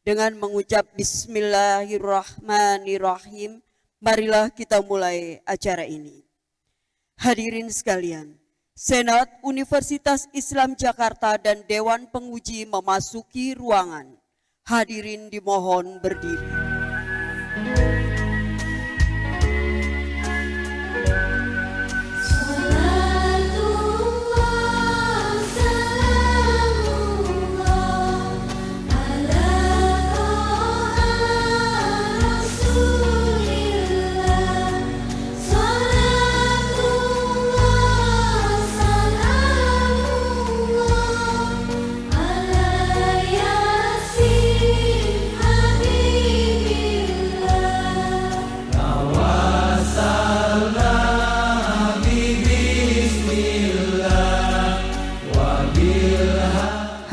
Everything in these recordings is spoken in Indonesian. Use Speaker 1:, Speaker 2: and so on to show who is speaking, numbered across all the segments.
Speaker 1: Dengan mengucap Bismillahirrahmanirrahim, marilah kita mulai acara ini. Hadirin sekalian, Senat Universitas Islam Jakarta dan Dewan Penguji memasuki ruangan. Hadirin dimohon berdiri.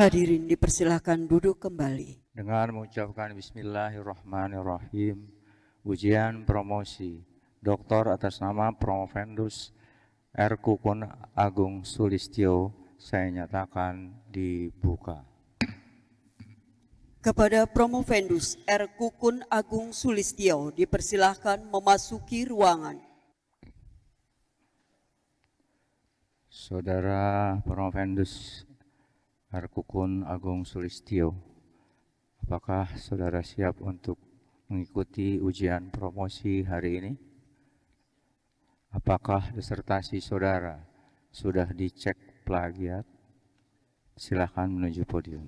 Speaker 1: Hadirin dipersilahkan duduk kembali.
Speaker 2: Dengan mengucapkan Bismillahirrahmanirrahim, ujian promosi Doktor atas nama Promovendus R. Kukun Agung Sulistyo saya nyatakan dibuka.
Speaker 1: Kepada Promovendus R. Kukun Agung Sulistyo dipersilahkan memasuki ruangan.
Speaker 2: Saudara Promovendus R. Kukun Agung Sulistyo, apakah saudara siap untuk mengikuti ujian promosi hari ini? Apakah disertasi saudara sudah dicek plagiat? Silakan menuju podium.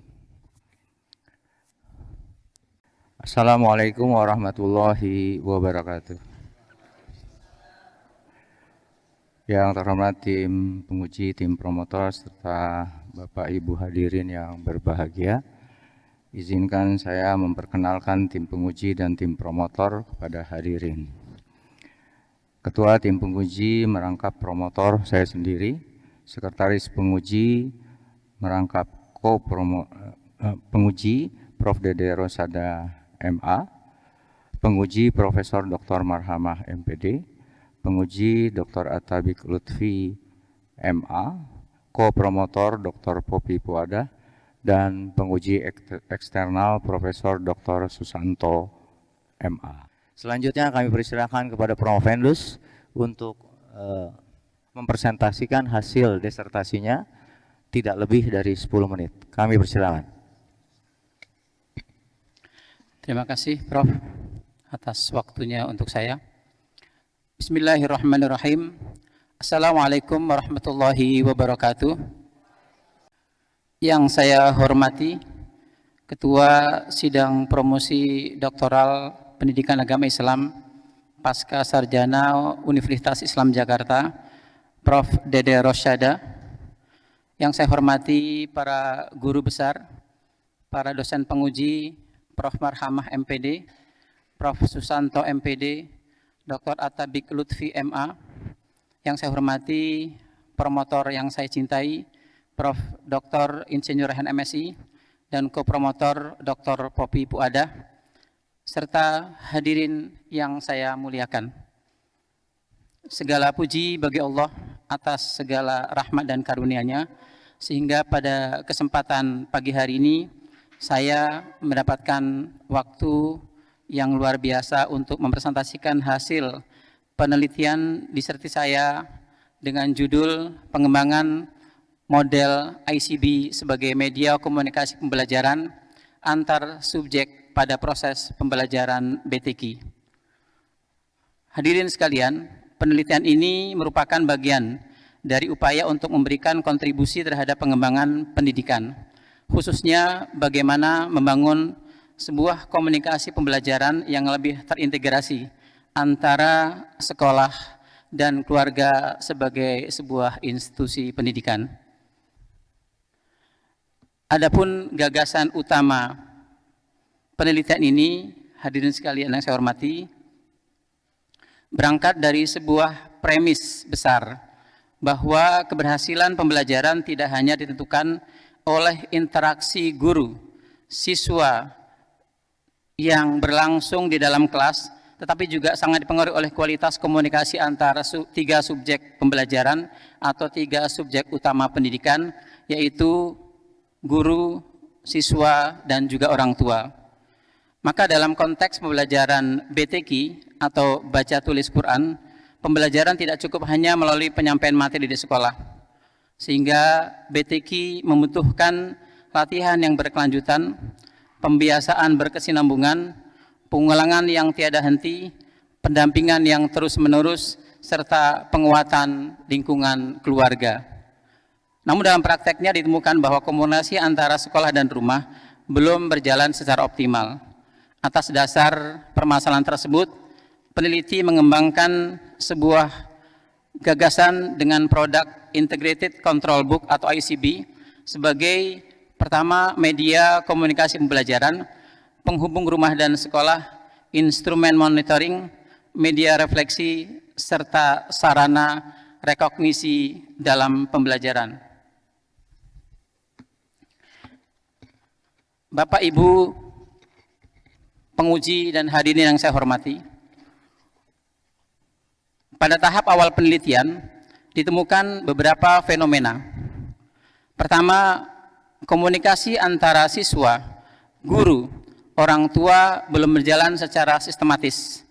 Speaker 2: Assalamualaikum warahmatullahi wabarakatuh. Yang terhormat tim penguji, tim promotor, serta Bapak Ibu hadirin yang berbahagia, izinkan saya memperkenalkan tim penguji dan tim promotor kepada hadirin. Ketua tim penguji merangkap promotor saya sendiri, sekretaris penguji merangkap penguji Prof. Dede Rosada MA, penguji Profesor Dr. Marhamah MPD, penguji Dr. Atabik Lutfi MA, ko-promotor Dr. Popi Puada, dan penguji eksternal Profesor Dr. Susanto MA. Selanjutnya kami persilakan kepada Promovendus untuk mempresentasikan hasil disertasinya tidak lebih dari 10 menit. Kami persilakan.
Speaker 3: Terima kasih Prof atas waktunya untuk saya. Bismillahirrahmanirrahim. Assalamualaikum warahmatullahi wabarakatuh. Yang saya hormati Ketua Sidang Promosi Doktoral Pendidikan Agama Islam Pasca Sarjana Universitas Islam Jakarta, Prof. Dede Rosada. Yang saya hormati para guru besar, para dosen penguji, Prof. Marhamah MPD, Prof. Susanto MPD, Dr. Atabik Lutfi MA, yang saya hormati promotor yang saya cintai, Prof. Dr. Insinyur Rehan MSI, dan ko-promotor Dr. Popi Puada, serta hadirin yang saya muliakan. Segala puji bagi Allah atas segala rahmat dan karunia-Nya, sehingga pada kesempatan pagi hari ini saya mendapatkan waktu yang luar biasa untuk mempresentasikan hasil penelitian disertasi saya dengan judul pengembangan model ICB sebagai media komunikasi pembelajaran antar subjek pada proses pembelajaran BTQ. Hadirin sekalian, penelitian ini merupakan bagian dari upaya untuk memberikan kontribusi terhadap pengembangan pendidikan, khususnya bagaimana membangun sebuah komunikasi pembelajaran yang lebih terintegrasi antara sekolah dan keluarga sebagai sebuah institusi pendidikan. Adapun gagasan utama penelitian ini, hadirin sekalian yang saya hormati, berangkat dari sebuah premis besar bahwa keberhasilan pembelajaran tidak hanya ditentukan oleh interaksi guru, siswa, yang berlangsung di dalam kelas, tetapi juga sangat dipengaruhi oleh kualitas komunikasi antara tiga subjek pembelajaran atau tiga subjek utama pendidikan, yaitu guru, siswa, dan juga orang tua. Maka dalam konteks pembelajaran BTQ atau baca tulis Quran, pembelajaran tidak cukup hanya melalui penyampaian materi di sekolah, sehingga BTQ membutuhkan latihan yang berkelanjutan, pembiasaan berkesinambungan, pengulangan yang tiada henti, pendampingan yang terus-menerus, serta penguatan lingkungan keluarga. Namun dalam prakteknya ditemukan bahwa komunikasi antara sekolah dan rumah belum berjalan secara optimal. Atas dasar permasalahan tersebut, peneliti mengembangkan sebuah gagasan dengan produk Integrated Control Book atau ICB sebagai pertama media komunikasi pembelajaran, penghubung rumah dan sekolah, instrumen monitoring, media refleksi, serta sarana rekognisi dalam pembelajaran. Bapak, Ibu, penguji dan hadirin yang saya hormati, pada tahap awal penelitian ditemukan beberapa fenomena. Pertama, komunikasi antara siswa, guru, orang tua belum berjalan secara sistematis.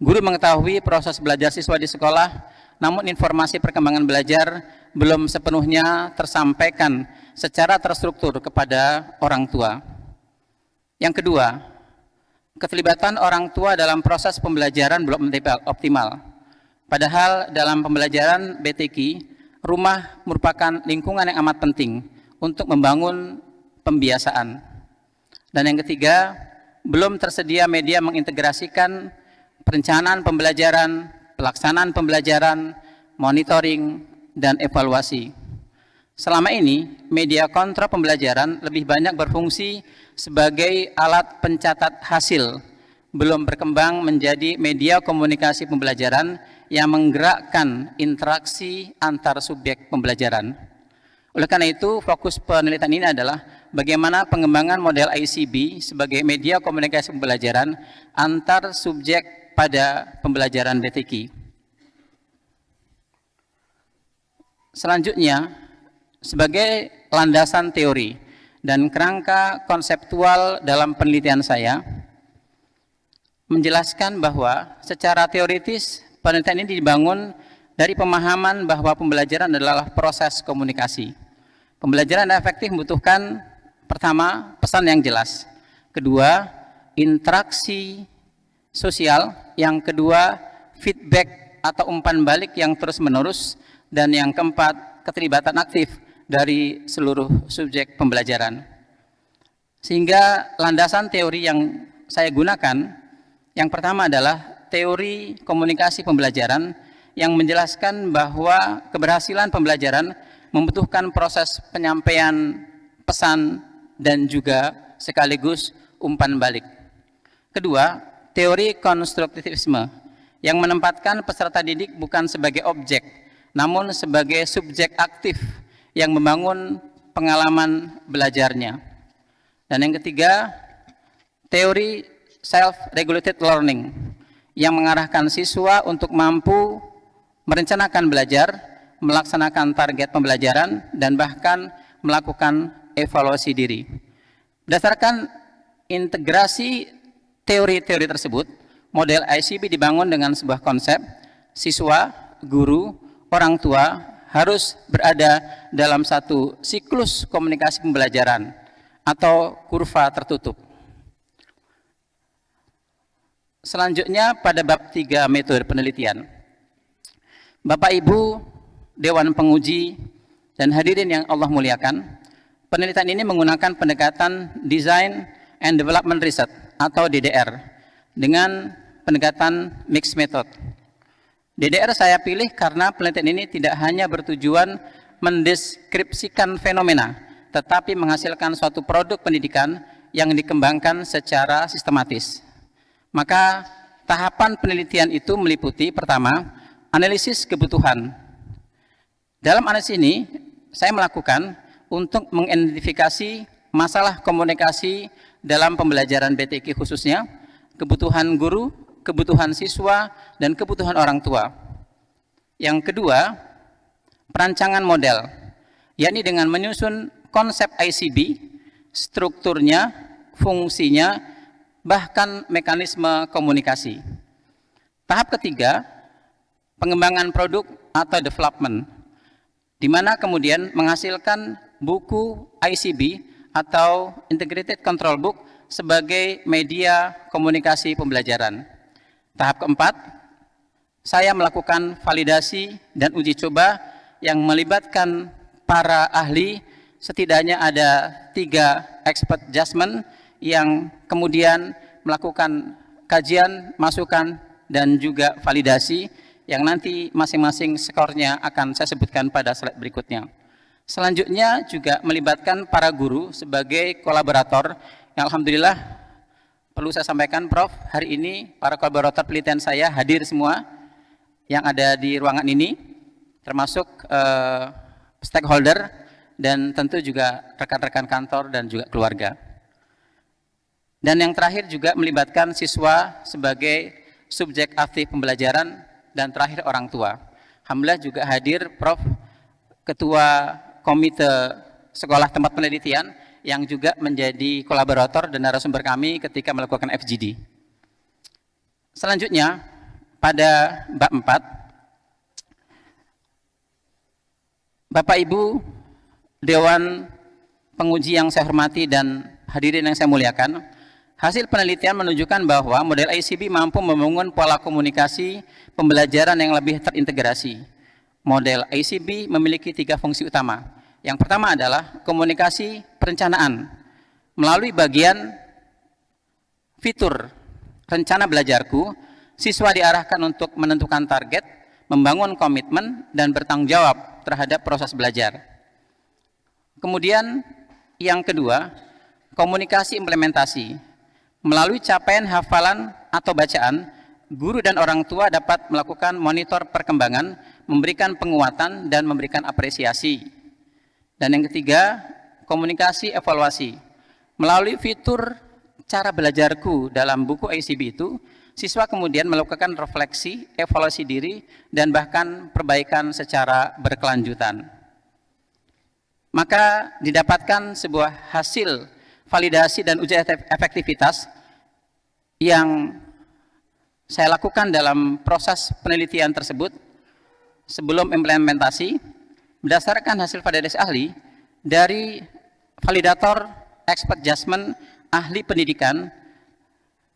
Speaker 3: Guru mengetahui proses belajar siswa di sekolah, namun informasi perkembangan belajar belum sepenuhnya tersampaikan secara terstruktur kepada orang tua. Yang kedua, keterlibatan orang tua dalam proses pembelajaran belum optimal. Padahal dalam pembelajaran BTQ, rumah merupakan lingkungan yang amat penting untuk membangun pembiasaan. Dan yang ketiga, belum tersedia media mengintegrasikan perencanaan pembelajaran, pelaksanaan pembelajaran, monitoring, dan evaluasi. Selama ini, media kontrol pembelajaran lebih banyak berfungsi sebagai alat pencatat hasil, belum berkembang menjadi media komunikasi pembelajaran yang menggerakkan interaksi antar subjek pembelajaran. Oleh karena itu, fokus penelitian ini adalah bagaimana pengembangan model ICB sebagai media komunikasi pembelajaran antar subjek pada pembelajaran BTQ. Selanjutnya, sebagai landasan teori dan kerangka konseptual dalam penelitian saya, menjelaskan bahwa secara teoritis penelitian ini dibangun dari pemahaman bahwa pembelajaran adalah proses komunikasi. Pembelajaran yang efektif membutuhkan pertama, pesan yang jelas, kedua, interaksi sosial, yang kedua, feedback atau umpan balik yang terus-menerus, dan yang keempat, keterlibatan aktif dari seluruh subjek pembelajaran. Sehingga landasan teori yang saya gunakan, yang pertama adalah teori komunikasi pembelajaran yang menjelaskan bahwa keberhasilan pembelajaran membutuhkan proses penyampaian pesan dan juga sekaligus umpan balik. Kedua, teori konstruktivisme yang menempatkan peserta didik bukan sebagai objek, namun sebagai subjek aktif yang membangun pengalaman belajarnya. Dan yang ketiga, teori self-regulated learning yang mengarahkan siswa untuk mampu merencanakan belajar, melaksanakan target pembelajaran, dan bahkan melakukan evaluasi diri. Berdasarkan integrasi teori-teori tersebut, model ICB dibangun dengan sebuah konsep, siswa, guru, orang tua harus berada dalam satu siklus komunikasi pembelajaran atau kurva tertutup. Selanjutnya pada bab 3 metode penelitian. Bapak Ibu, Dewan Penguji, dan hadirin yang Allah muliakan, penelitian ini menggunakan pendekatan Design and Development Research atau DDR dengan pendekatan mixed method. DDR saya pilih karena penelitian ini tidak hanya bertujuan mendeskripsikan fenomena, tetapi menghasilkan suatu produk pendidikan yang dikembangkan secara sistematis. Maka tahapan penelitian itu meliputi pertama, analisis kebutuhan. Dalam analisis ini, saya melakukan untuk mengidentifikasi masalah komunikasi dalam pembelajaran BTQ khususnya, kebutuhan guru, kebutuhan siswa, dan kebutuhan orang tua. Yang kedua, perancangan model, yakni dengan menyusun konsep ICB, strukturnya, fungsinya, bahkan mekanisme komunikasi. Tahap ketiga, pengembangan produk atau development, di mana kemudian menghasilkan buku ICB atau Integrated Control Book sebagai media komunikasi pembelajaran. Tahap keempat, saya melakukan validasi dan uji coba yang melibatkan para ahli, setidaknya ada 3 expert judgment yang kemudian melakukan kajian, masukan, dan juga validasi yang nanti masing-masing skornya akan saya sebutkan pada slide berikutnya. Selanjutnya juga melibatkan para guru sebagai kolaborator yang alhamdulillah perlu saya sampaikan Prof, hari ini para kolaborator penelitian saya hadir semua yang ada di ruangan ini, termasuk stakeholder dan tentu juga rekan-rekan kantor dan juga keluarga. Dan yang terakhir juga melibatkan siswa sebagai subjek aktif pembelajaran dan terakhir orang tua. Alhamdulillah juga hadir Prof, Ketua Komite Sekolah Tempat Penelitian yang juga menjadi kolaborator dan narasumber kami ketika melakukan FGD. Selanjutnya, pada bab 4, Bapak Ibu Dewan Penguji yang saya hormati dan hadirin yang saya muliakan, hasil penelitian menunjukkan bahwa model ICB mampu membangun pola komunikasi pembelajaran yang lebih terintegrasi. Model ICB memiliki 3 fungsi utama. Yang pertama adalah komunikasi perencanaan. Melalui bagian fitur rencana belajarku, siswa diarahkan untuk menentukan target, membangun komitmen, dan bertanggung jawab terhadap proses belajar. Kemudian yang kedua, komunikasi implementasi. Melalui capaian hafalan atau bacaan, guru dan orang tua dapat melakukan monitor perkembangan, memberikan penguatan, dan memberikan apresiasi. Dan yang ketiga, komunikasi evaluasi. Melalui fitur cara belajarku dalam buku ICB itu, siswa kemudian melakukan refleksi, evaluasi diri, dan bahkan perbaikan secara berkelanjutan. Maka didapatkan sebuah hasil validasi dan uji efektivitas yang saya lakukan dalam proses penelitian tersebut sebelum implementasi, berdasarkan hasil validasi ahli dari validator expert judgment ahli pendidikan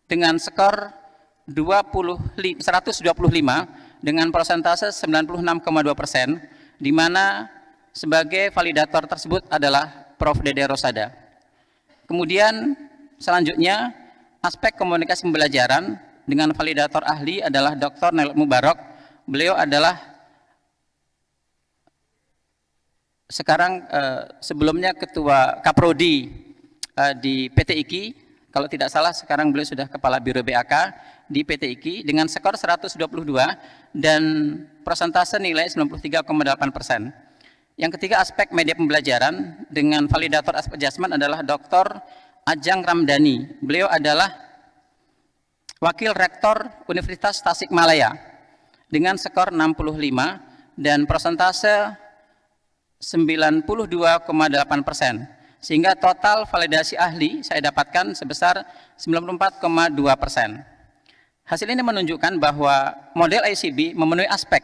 Speaker 3: dengan skor 125 dengan persentase 96,2%, di mana sebagai validator tersebut adalah Prof. Dede Rosada. Kemudian selanjutnya aspek komunikasi pembelajaran dengan validator ahli adalah Dr. Nail Mubarok. Beliau adalah sekarang sebelumnya Ketua Kaprodi di PT IKI, kalau tidak salah sekarang beliau sudah Kepala Biro BAK di PT IKI dengan skor 122 dan persentase nilai 93,8%. Yang ketiga, aspek media pembelajaran dengan validator aspek adjustment adalah Dr. Ajang Ramdhani. Beliau adalah Wakil Rektor Universitas Tasikmalaya dengan skor 65 dan persentase 92,8%. Sehingga total validasi ahli saya dapatkan sebesar 94,2%. Hasil ini menunjukkan bahwa model ICB memenuhi aspek.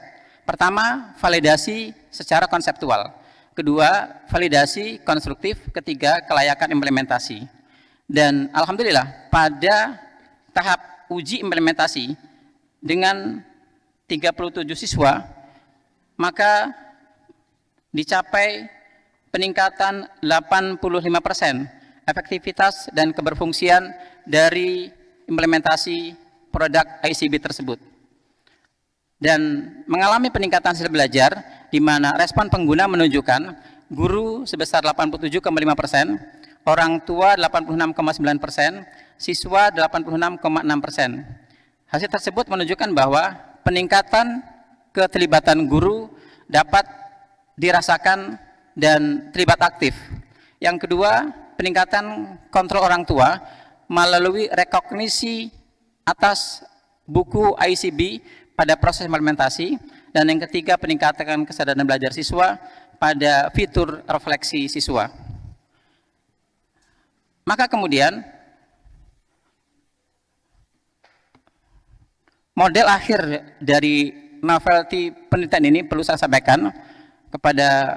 Speaker 3: Pertama, validasi secara konseptual. Kedua, validasi konstruktif. Ketiga, kelayakan implementasi. Dan alhamdulillah pada tahap uji implementasi dengan 37 siswa, maka dicapai peningkatan 85% efektivitas dan keberfungsian dari implementasi produk ICB tersebut. Dan mengalami peningkatan hasil belajar, di mana respon pengguna menunjukkan guru sebesar 87,5%, orang tua 86,9%, siswa 86,6%. Hasil tersebut menunjukkan bahwa peningkatan keterlibatan guru dapat dirasakan dan terlibat aktif. Yang kedua, peningkatan kontrol orang tua melalui rekognisi atas buku ICB pada proses implementasi, dan yang ketiga peningkatan kesadaran belajar siswa pada fitur refleksi siswa. Maka kemudian Model akhir dari novelty penelitian ini perlu saya sampaikan kepada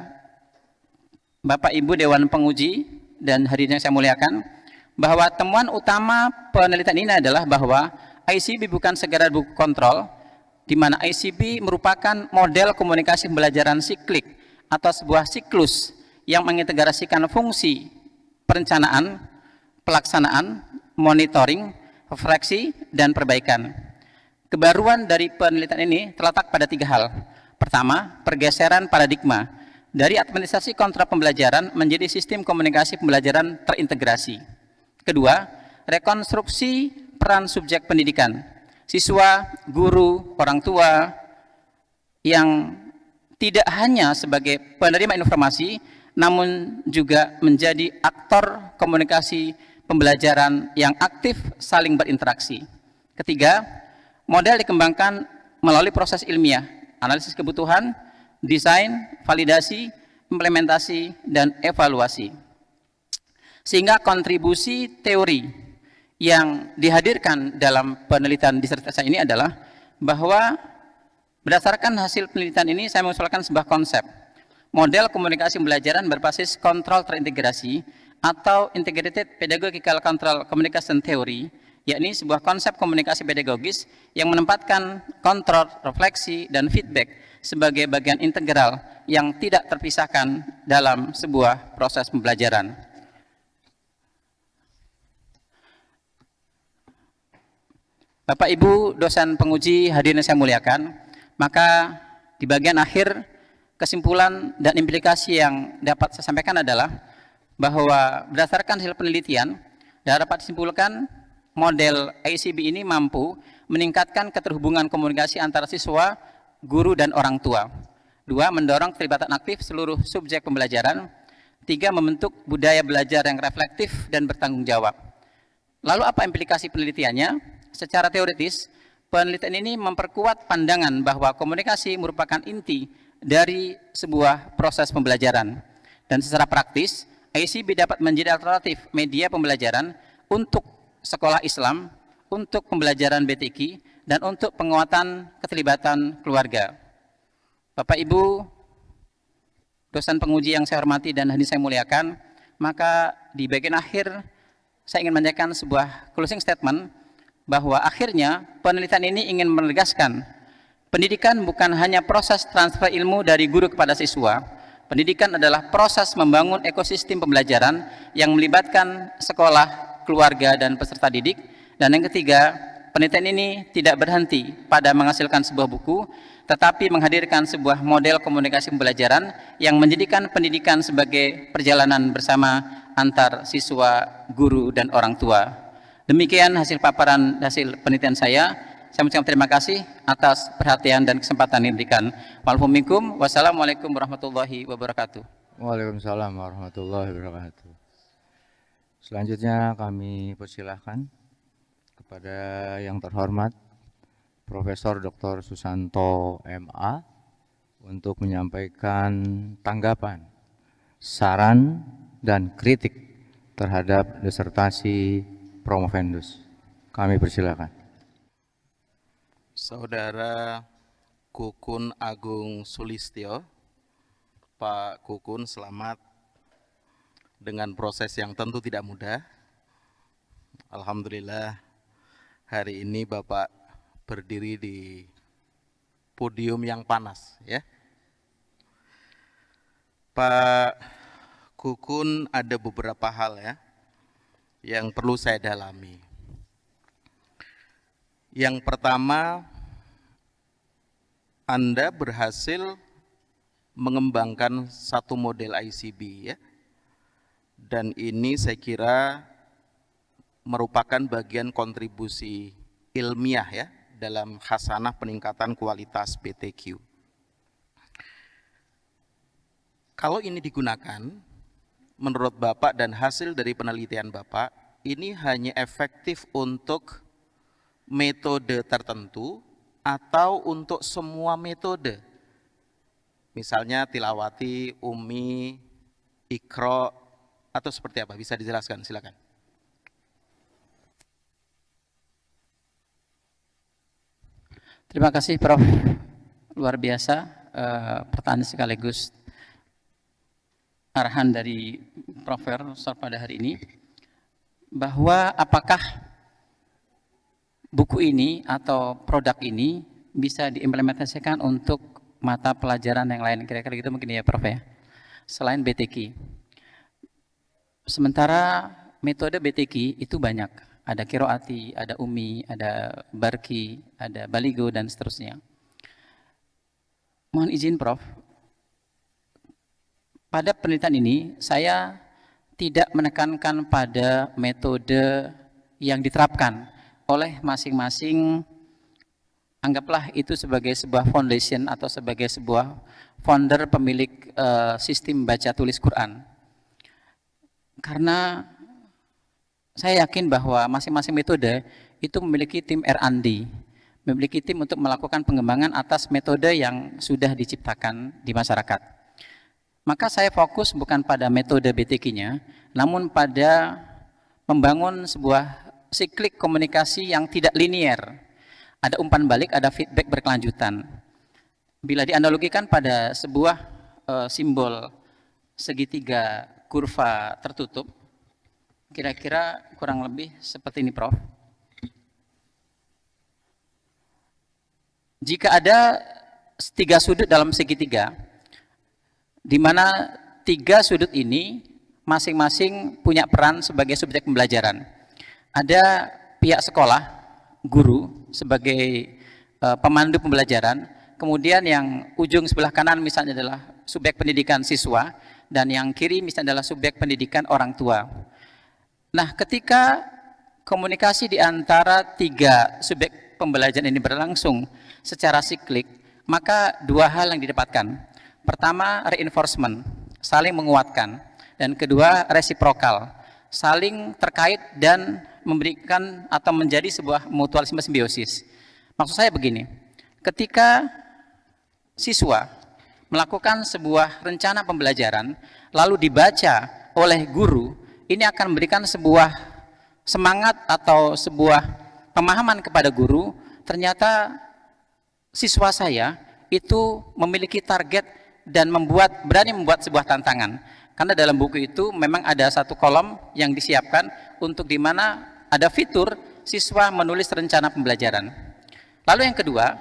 Speaker 3: Bapak Ibu Dewan Penguji dan hadirin yang saya muliakan, bahwa temuan utama penelitian ini adalah bahwa ICB bukan sekedar buku kontrol, di mana ICB merupakan model komunikasi pembelajaran siklik atau sebuah siklus yang mengintegrasikan fungsi perencanaan, pelaksanaan, monitoring, refleksi, dan perbaikan. Kebaruan dari penelitian ini terletak pada 3 hal. Pertama, pergeseran paradigma dari administrasi kontra pembelajaran menjadi sistem komunikasi pembelajaran terintegrasi. Kedua, rekonstruksi peran subjek pendidikan, siswa, guru, orang tua, yang tidak hanya sebagai penerima informasi, namun juga menjadi aktor komunikasi pembelajaran yang aktif saling berinteraksi. Ketiga, model dikembangkan melalui proses ilmiah, analisis kebutuhan, desain, validasi, implementasi, dan evaluasi. Sehingga kontribusi teori yang dihadirkan dalam penelitian disertasi ini adalah bahwa berdasarkan hasil penelitian ini saya mengusulkan sebuah konsep model komunikasi pembelajaran berbasis kontrol terintegrasi atau Integrated Pedagogical Control Communication Theory, yakni sebuah konsep komunikasi pedagogis yang menempatkan kontrol, refleksi, dan feedback sebagai bagian integral yang tidak terpisahkan dalam sebuah proses pembelajaran. Bapak Ibu dosen penguji hadirin yang saya muliakan, maka di bagian akhir kesimpulan dan implikasi yang dapat saya sampaikan adalah bahwa berdasarkan hasil penelitian dapat disimpulkan model ICB ini mampu meningkatkan keterhubungan komunikasi antara siswa, guru, dan orang tua. 2, mendorong keterlibatan aktif seluruh subjek pembelajaran. 3, membentuk budaya belajar yang reflektif dan bertanggung jawab. Lalu apa implikasi penelitiannya? Secara teoritis, penelitian ini memperkuat pandangan bahwa komunikasi merupakan inti dari sebuah proses pembelajaran. Dan secara praktis, ICB dapat menjadi alternatif media pembelajaran untuk sekolah Islam, untuk pembelajaran BTQ, dan untuk penguatan keterlibatan keluarga. Bapak Ibu, dosen penguji yang saya hormati dan hadirin saya muliakan, maka di bagian akhir saya ingin menyampaikan sebuah closing statement bahwa akhirnya penelitian ini ingin menegaskan pendidikan bukan hanya proses transfer ilmu dari guru kepada siswa. Pendidikan adalah proses membangun ekosistem pembelajaran yang melibatkan sekolah, keluarga, dan peserta didik. Dan yang ketiga, penelitian ini tidak berhenti pada menghasilkan sebuah buku, tetapi menghadirkan sebuah model komunikasi pembelajaran yang menjadikan pendidikan sebagai perjalanan bersama antar siswa, guru, dan orang tua. Demikian hasil paparan hasil penelitian saya. Saya mengucapkan terima kasih atas perhatian dan kesempatan yang diberikan. Wassalamualaikum warahmatullahi wabarakatuh.
Speaker 2: Waalaikumsalam warahmatullahi wabarakatuh. Selanjutnya kami persilahkan kepada yang terhormat Profesor Dr. Susanto MA untuk menyampaikan tanggapan, saran, dan kritik terhadap disertasi Promovendus. Kami persilakan.
Speaker 4: Saudara Kukun Agung Sulistyo, Pak Kukun, selamat dengan proses yang tentu tidak mudah. Alhamdulillah hari ini Bapak berdiri di podium yang panas, ya. Pak Kukun, ada beberapa hal ya yang perlu saya dalami. Yang pertama, Anda berhasil mengembangkan satu model ICB, ya. Dan ini saya kira merupakan bagian kontribusi ilmiah ya dalam khasanah peningkatan kualitas BTQ. Kalau ini digunakan, menurut Bapak dan hasil dari penelitian Bapak, ini hanya efektif untuk metode tertentu atau untuk semua metode? Misalnya tilawati, umi, ikro, atau seperti apa? Bisa dijelaskan, silakan.
Speaker 3: Terima kasih Prof. Luar biasa pertanyaan sekaligus arahan dari Profesor pada hari ini, bahwa apakah buku ini atau produk ini bisa diimplementasikan untuk mata pelajaran yang lain, kira-kira gitu mungkin ya Prof ya, selain BTQ. Sementara metode BTQ itu banyak, ada Kiroati, ada Umi, ada Barki, ada Baligo, dan seterusnya. Mohon izin Prof, pada penelitian ini saya tidak menekankan pada metode yang diterapkan oleh masing-masing, anggaplah itu sebagai sebuah foundation atau sebagai sebuah founder pemilik sistem baca tulis Quran. Karena saya yakin bahwa masing-masing metode itu memiliki tim R&D, memiliki tim untuk melakukan pengembangan atas metode yang sudah diciptakan di masyarakat. Maka saya fokus bukan pada metode BTQ-nya, namun pada membangun sebuah siklik komunikasi yang tidak linier. Ada umpan balik, ada feedback berkelanjutan. Bila dianalogikan pada sebuah simbol segitiga kurva tertutup, kira-kira kurang lebih seperti ini Prof. Jika ada 3 sudut dalam segitiga, di mana 3 sudut ini masing-masing punya peran sebagai subjek pembelajaran. Ada pihak sekolah, guru sebagai pemandu pembelajaran, kemudian yang ujung sebelah kanan misalnya adalah subjek pendidikan siswa, dan yang kiri misalnya adalah subjek pendidikan orang tua. Nah, ketika komunikasi di antara 3 subjek pembelajaran ini berlangsung secara siklik, maka 2 hal yang didapatkan. Pertama, reinforcement, saling menguatkan, dan kedua, resiprokal, saling terkait dan memberikan atau menjadi sebuah mutualisme simbiosis. Maksud saya begini, ketika siswa melakukan sebuah rencana pembelajaran lalu dibaca oleh guru, ini akan memberikan sebuah semangat atau sebuah pemahaman kepada guru, ternyata siswa saya itu memiliki target dan berani membuat sebuah tantangan. Karena dalam buku itu memang ada 1 kolom yang disiapkan untuk di mana ada fitur siswa menulis rencana pembelajaran. Lalu yang kedua,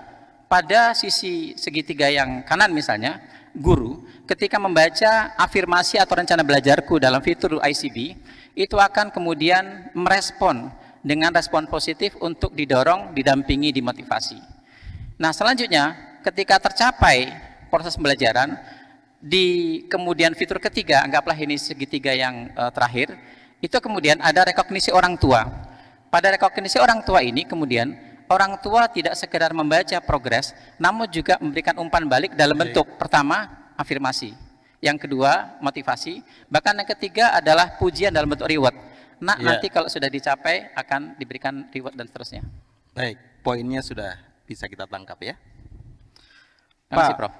Speaker 3: pada sisi segitiga yang kanan misalnya, guru ketika membaca afirmasi atau rencana belajarku dalam fitur ICB, itu akan kemudian merespon dengan respon positif untuk didorong, didampingi, dimotivasi. Nah, selanjutnya ketika tercapai proses pembelajaran, di kemudian fitur ketiga, anggaplah ini segitiga yang terakhir, itu kemudian ada rekognisi orang tua. Pada rekognisi orang tua ini kemudian orang tua tidak sekedar membaca progres, namun juga memberikan umpan balik dalam bentuk pertama afirmasi, yang kedua motivasi, bahkan yang ketiga adalah pujian dalam bentuk reward. Nah, nanti kalau sudah dicapai akan diberikan reward dan seterusnya.
Speaker 4: Baik, poinnya sudah bisa kita tangkap ya.
Speaker 3: Terima kasih Prof.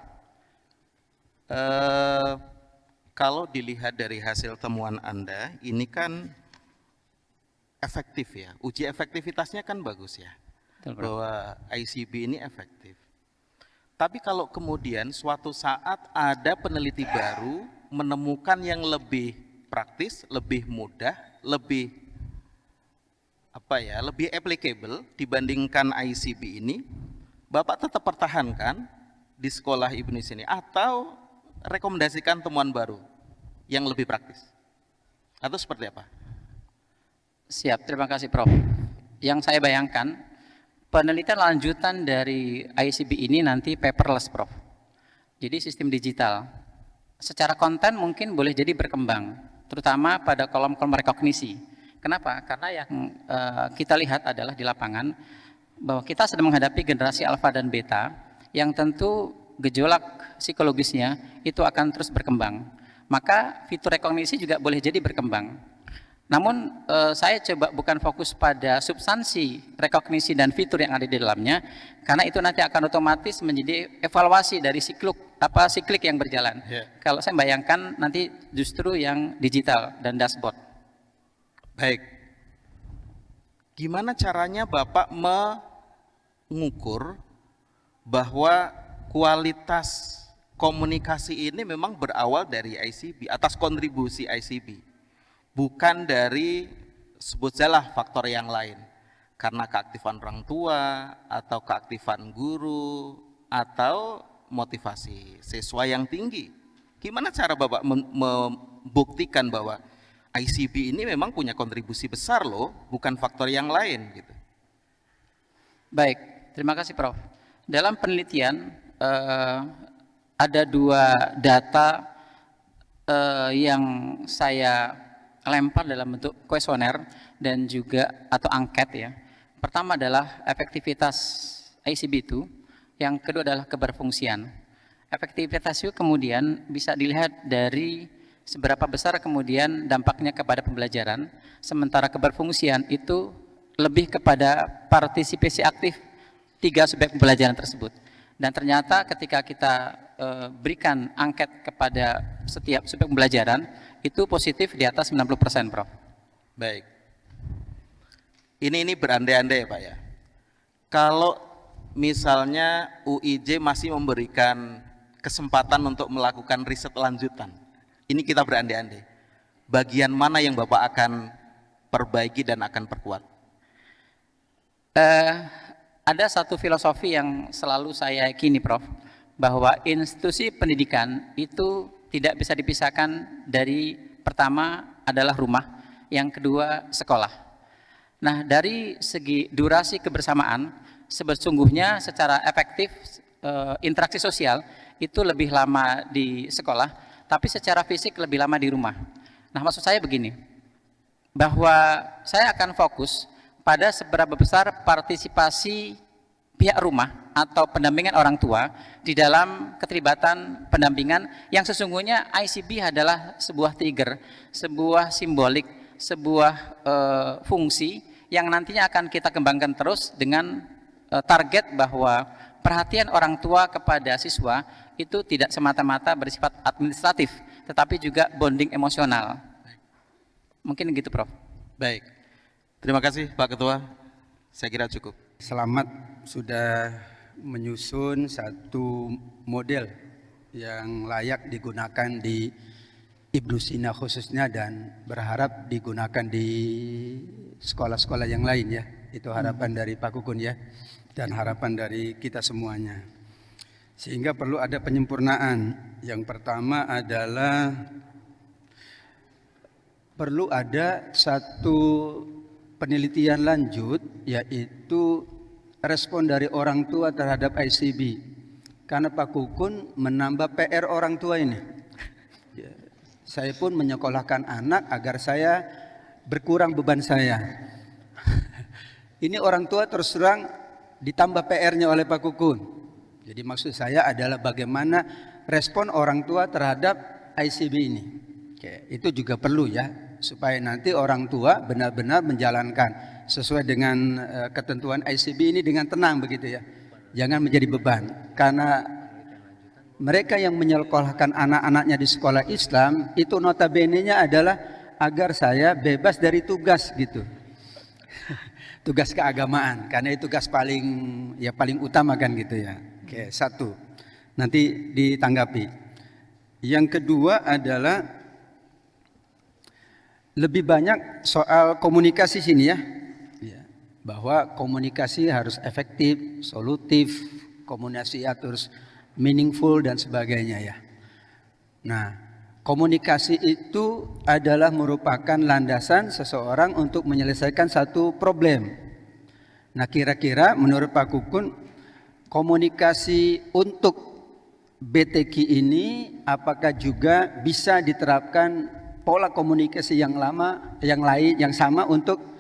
Speaker 4: Kalau dilihat dari hasil temuan Anda, ini kan efektif ya. Uji efektivitasnya kan bagus ya.
Speaker 3: Betul,
Speaker 4: bahwa ICB ini efektif. Tapi kalau kemudian suatu saat ada peneliti baru menemukan yang lebih praktis, lebih mudah, lebih lebih applicable dibandingkan ICB ini, Bapak tetap pertahankan di sekolah Ibnu sini atau rekomendasikan temuan baru yang lebih praktis? Atau seperti apa?
Speaker 3: Siap, terima kasih Prof. Yang saya bayangkan, penelitian lanjutan dari ICB ini nanti paperless Prof. Jadi sistem digital. Secara konten mungkin boleh jadi berkembang, terutama pada kolom-kolom rekognisi. Kenapa? Karena yang kita lihat adalah di lapangan, bahwa kita sedang menghadapi generasi alfa dan beta, yang tentu gejolak psikologisnya itu akan terus berkembang. Maka fitur rekognisi juga boleh jadi berkembang. Namun saya coba bukan fokus pada substansi rekognisi dan fitur yang ada di dalamnya, karena itu nanti akan otomatis menjadi evaluasi dari siklik yang berjalan. Kalau saya bayangkan nanti justru yang digital dan dashboard.
Speaker 4: Baik. Gimana caranya Bapak mengukur bahwa kualitas komunikasi ini memang berawal dari ICB, atas kontribusi ICB, bukan dari sebut saja faktor yang lain, karena keaktifan orang tua atau keaktifan guru atau motivasi siswa yang tinggi. Gimana cara Bapak membuktikan bahwa ICB ini memang punya kontribusi besar loh, bukan faktor yang lain gitu?
Speaker 3: Baik, terima kasih Prof. Dalam penelitian ada 2 data yang saya lempar dalam bentuk kuesioner dan juga atau angket ya. Pertama adalah efektivitas ICB itu, yang kedua adalah keberfungsian. Efektivitas itu kemudian bisa dilihat dari seberapa besar kemudian dampaknya kepada pembelajaran, sementara keberfungsian itu lebih kepada partisipasi aktif 3 subjek pembelajaran tersebut. Dan ternyata ketika kita berikan angket kepada setiap subjek pembelajaran, itu positif di atas 90%, Prof.
Speaker 4: Baik. Ini berandai-andai ya Pak ya. Kalau misalnya UIJ masih memberikan kesempatan untuk melakukan riset lanjutan, ini kita berandai-andai, bagian mana yang Bapak akan perbaiki dan akan perkuat?
Speaker 3: Ada satu filosofi yang selalu saya yakini, Prof, bahwa institusi pendidikan itu tidak bisa dipisahkan dari, pertama adalah rumah, yang kedua sekolah. Nah, dari segi durasi kebersamaan, sesungguhnya secara efektif interaksi sosial itu lebih lama di sekolah, tapi secara fisik lebih lama di rumah. Nah, maksud saya begini, bahwa saya akan fokus pada seberapa besar partisipasi pihak rumah atau pendampingan orang tua di dalam keterlibatan pendampingan, yang sesungguhnya ICB adalah sebuah trigger, sebuah simbolik, sebuah fungsi yang nantinya akan kita kembangkan terus dengan target bahwa perhatian orang tua kepada siswa itu tidak semata-mata bersifat administratif, tetapi juga bonding emosional. Mungkin gitu, Prof.
Speaker 4: Baik. Terima kasih Pak Ketua. Saya kira cukup.
Speaker 5: Selamat sudah menyusun satu model yang layak digunakan di Ibnu Sina khususnya, dan berharap digunakan di sekolah-sekolah yang lain ya. Itu harapan dari Pak Kukun ya, dan harapan dari kita semuanya. Sehingga perlu ada penyempurnaan. Yang pertama adalah perlu ada satu penelitian lanjut, yaitu respon dari orang tua terhadap ICB. Karena Pak Kukun menambah PR orang tua ini. Saya pun menyekolahkan anak agar saya berkurang beban saya. Ini orang tua terus terang ditambah PR-nya oleh Pak Kukun. Jadi maksud saya adalah bagaimana respon orang tua terhadap ICB ini. Oke, itu juga perlu ya, supaya nanti orang tua benar-benar menjalankan sesuai dengan ketentuan ICB ini dengan tenang begitu ya. Jangan menjadi beban, karena mereka yang menyekolahkan anak-anaknya di sekolah Islam itu notabene-nya adalah agar saya bebas dari tugas gitu. Tugas keagamaan, karena itu tugas paling utama kan gitu ya. Oke, satu. Nanti ditanggapi. Yang kedua adalah lebih banyak soal komunikasi sini ya. Bahwa komunikasi harus efektif, solutif, komunikasi harus meaningful dan sebagainya ya. Nah, komunikasi itu adalah merupakan landasan seseorang untuk menyelesaikan satu problem. Nah, kira-kira menurut Pak Kukun, komunikasi untuk BTQ ini apakah juga bisa diterapkan pola komunikasi yang lama, yang lain, yang sama untuk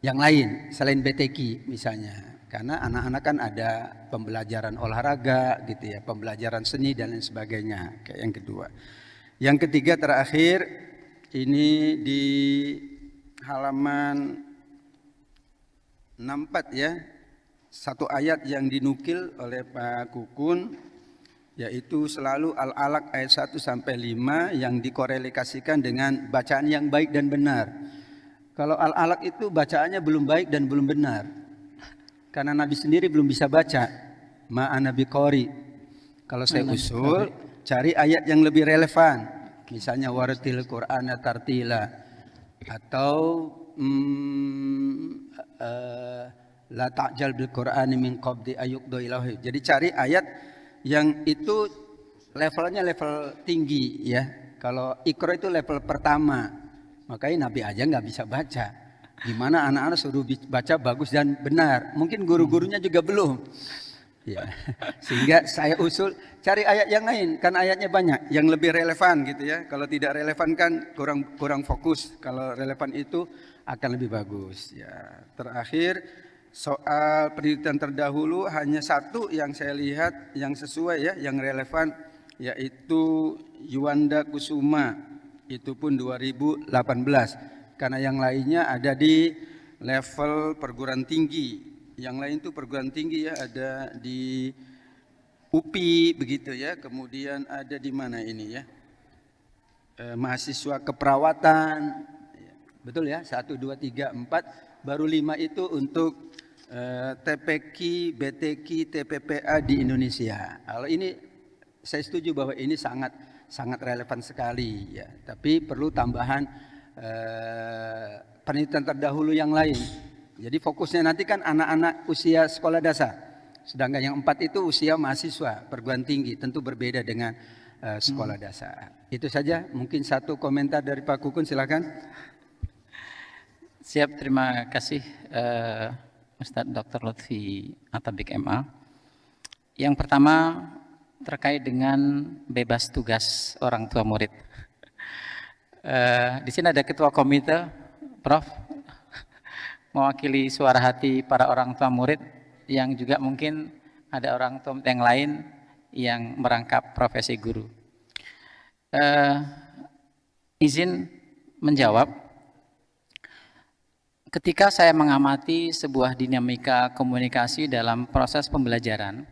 Speaker 5: yang lain selain BTQ misalnya? Karena anak-anak kan ada pembelajaran olahraga gitu ya, pembelajaran seni dan lain sebagainya. Kayak yang kedua. Yang ketiga terakhir, ini di halaman 64 ya, satu ayat yang dinukil oleh Pak Kukun, yaitu selalu Al-Alaq ayat 1 sampai 5 yang dikorelasikan dengan bacaan yang baik dan benar. Kalau Al-Alaq itu bacaannya belum baik dan belum benar, karena Nabi sendiri belum bisa baca. ma'ana biqori. Kalau saya usul, cari ayat yang lebih relevan. Misalnya waratil Qur'ana tartila atau la ta'jal bil Qur'ani min qabdi ayyuqda ilahi. Jadi cari ayat yang itu levelnya level tinggi ya. Kalau Iqra itu level pertama, makanya Nabi aja nggak bisa baca. Gimana anak-anak suruh baca bagus dan benar? Mungkin guru-gurunya juga belum. Ya. Sehingga saya usul cari ayat yang lain, kan ayatnya banyak yang lebih relevan gitu ya. Kalau tidak relevan kan kurang fokus. Kalau relevan itu akan lebih bagus. Ya. Terakhir soal penelitian terdahulu hanya satu yang saya lihat yang sesuai ya, yang relevan, yaitu Yuwanda Kusuma, itu pun 2018, karena yang lainnya ada di level perguruan tinggi. Yang lain itu perguruan tinggi ya, ada di UPI begitu ya, kemudian ada di mana ini ya, mahasiswa keperawatan, betul ya, 1, 2, 3, 4, baru 5 itu untuk TPQ, BTQ, TPPA di Indonesia. Kalau ini saya setuju bahwa ini sangat relevan sekali ya, tapi perlu tambahan penelitian terdahulu yang lain. Jadi fokusnya nanti kan anak-anak usia sekolah dasar, sedangkan yang 4 itu usia mahasiswa perguruan tinggi, tentu berbeda dengan sekolah dasar. Itu saja, mungkin satu komentar dari Pak Kukun, silakan.
Speaker 3: Siap, terima kasih Ustadz Dr. Lutfi Atabik MA. Yang pertama terkait dengan bebas tugas orang tua murid. Di sini ada ketua komite, Prof, mewakili suara hati para orang tua murid yang juga mungkin ada orang tua yang lain yang merangkap profesi guru. Izin menjawab, ketika saya mengamati sebuah dinamika komunikasi dalam proses pembelajaran,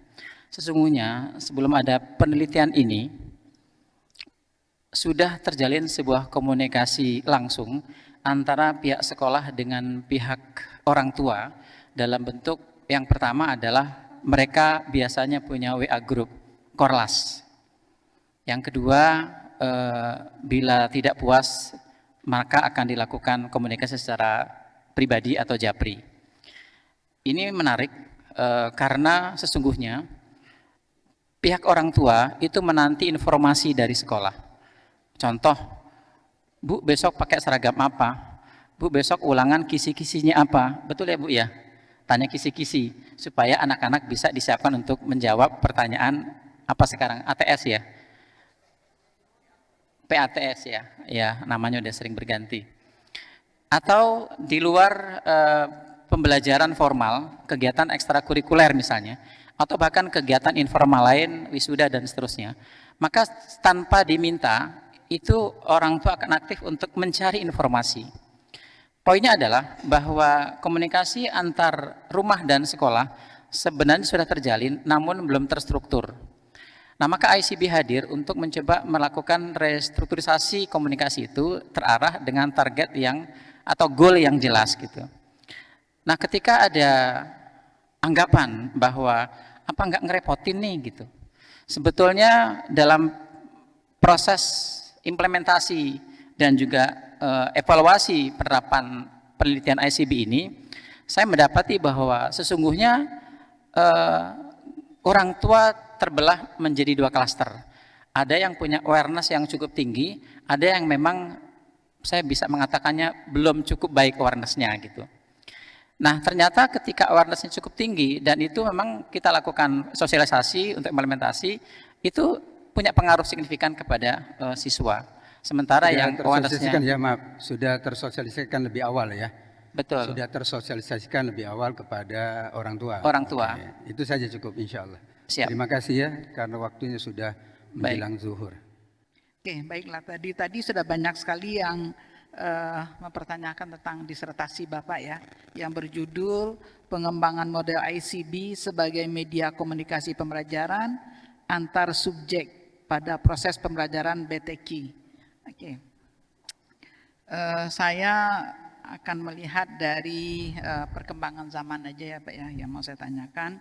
Speaker 3: sesungguhnya sebelum ada penelitian ini, sudah terjalin sebuah komunikasi langsung antara pihak sekolah dengan pihak orang tua dalam bentuk yang pertama adalah mereka biasanya punya WA group, Korlas. Yang kedua, bila tidak puas, maka akan dilakukan komunikasi secara pribadi atau japri. Ini menarik karena sesungguhnya pihak orang tua itu menanti informasi dari sekolah. Contoh, Bu besok pakai seragam apa? Bu besok ulangan kisi-kisinya apa? Betul ya Bu ya? Tanya kisi-kisi supaya anak-anak bisa disiapkan untuk menjawab pertanyaan apa sekarang? ATS ya? PATS ya? Ya, namanya udah sering berganti. Atau di luar pembelajaran formal, kegiatan ekstrakurikuler misalnya, atau bahkan kegiatan informal lain, wisuda dan seterusnya, maka tanpa diminta, itu orang tua akan aktif untuk mencari informasi. Poinnya adalah bahwa komunikasi antar rumah dan sekolah sebenarnya sudah terjalin, namun belum terstruktur. Nah, maka ICB hadir untuk mencoba melakukan restrukturisasi komunikasi itu terarah dengan target yang atau goal yang jelas gitu. Nah, ketika ada anggapan bahwa apa nggak ngerepotin nih gitu. Sebetulnya dalam proses implementasi dan juga evaluasi penerapan penelitian ICB ini, saya mendapati bahwa sesungguhnya orang tua terbelah menjadi 2 klaster. Ada yang punya awareness yang cukup tinggi, ada yang memang saya bisa mengatakannya belum cukup baik awareness-nya gitu. Nah, ternyata ketika awareness-nya cukup tinggi dan itu memang kita lakukan sosialisasi untuk implementasi, itu punya pengaruh signifikan kepada siswa. Sementara yang awareness-nya
Speaker 5: ya, maaf, sudah tersosialisasikan lebih awal ya.
Speaker 3: Betul.
Speaker 5: Sudah tersosialisasikan lebih awal kepada orang tua.
Speaker 3: Orang tua.
Speaker 5: Oke. Itu saja cukup, insya Allah.
Speaker 3: Siap.
Speaker 5: Terima kasih ya, karena waktunya sudah menjelang zuhur.
Speaker 6: Oke, baiklah. Tadi sudah banyak sekali yang mempertanyakan tentang disertasi Bapak ya, yang berjudul Pengembangan Model ICB sebagai Media Komunikasi Pembelajaran Antar Subjek pada Proses Pembelajaran BTQ. Oke. Saya akan melihat dari perkembangan zaman aja ya Pak ya, yang mau saya tanyakan.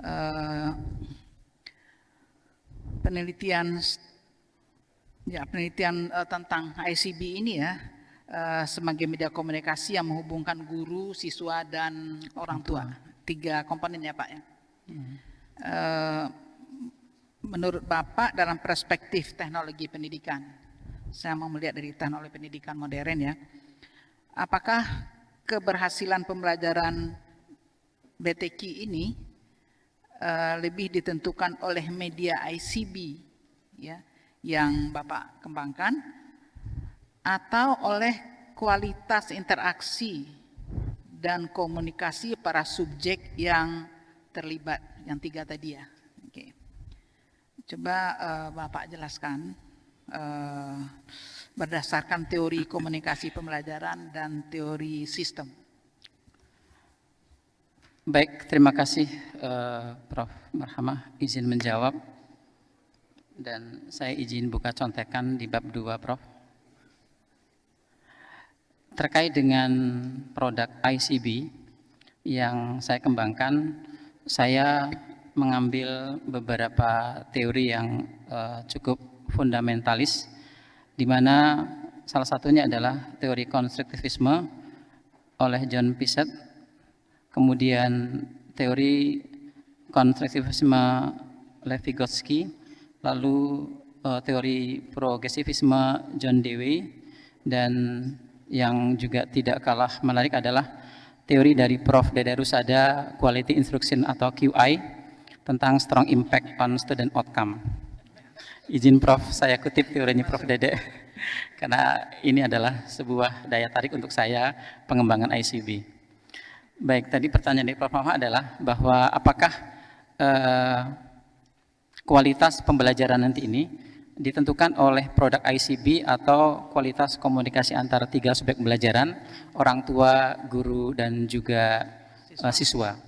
Speaker 6: eh, penelitian tentang ICB ini ya, sebagai media komunikasi yang menghubungkan guru, siswa, dan orang tua. 3 komponen ya Pak ya. Menurut Bapak dalam perspektif teknologi pendidikan, saya mau melihat dari teknologi pendidikan modern ya, apakah keberhasilan pembelajaran BTQ ini lebih ditentukan oleh media ICB ya, yang Bapak kembangkan, atau oleh kualitas interaksi dan komunikasi para subjek yang terlibat, yang 3 tadi ya. Oke. Coba Bapak jelaskan berdasarkan teori komunikasi pembelajaran dan teori sistem.
Speaker 3: Baik, terima kasih Prof. Marhamah izin menjawab, dan saya izin buka contekan di bab 2 Prof. Terkait dengan produk ICB yang saya kembangkan, saya mengambil beberapa teori yang cukup fundamentalis, di mana salah satunya adalah teori konstruktivisme oleh John Piaget, kemudian teori konstruktivisme oleh Vygotsky, lalu teori progresivisme John Dewey, dan yang juga tidak kalah menarik adalah teori dari Prof. Dede Rusada, Quality Instruction atau QI, tentang strong impact on student outcome. Izin Prof, saya kutip teorinya Prof. Dede, karena ini adalah sebuah daya tarik untuk saya pengembangan ICB. Baik, tadi pertanyaan dari Prof. Marhamah adalah bahwa apakah kualitas pembelajaran nanti ini ditentukan oleh produk ICB atau kualitas komunikasi antara 3 subjek pembelajaran, orang tua, guru, dan juga siswa.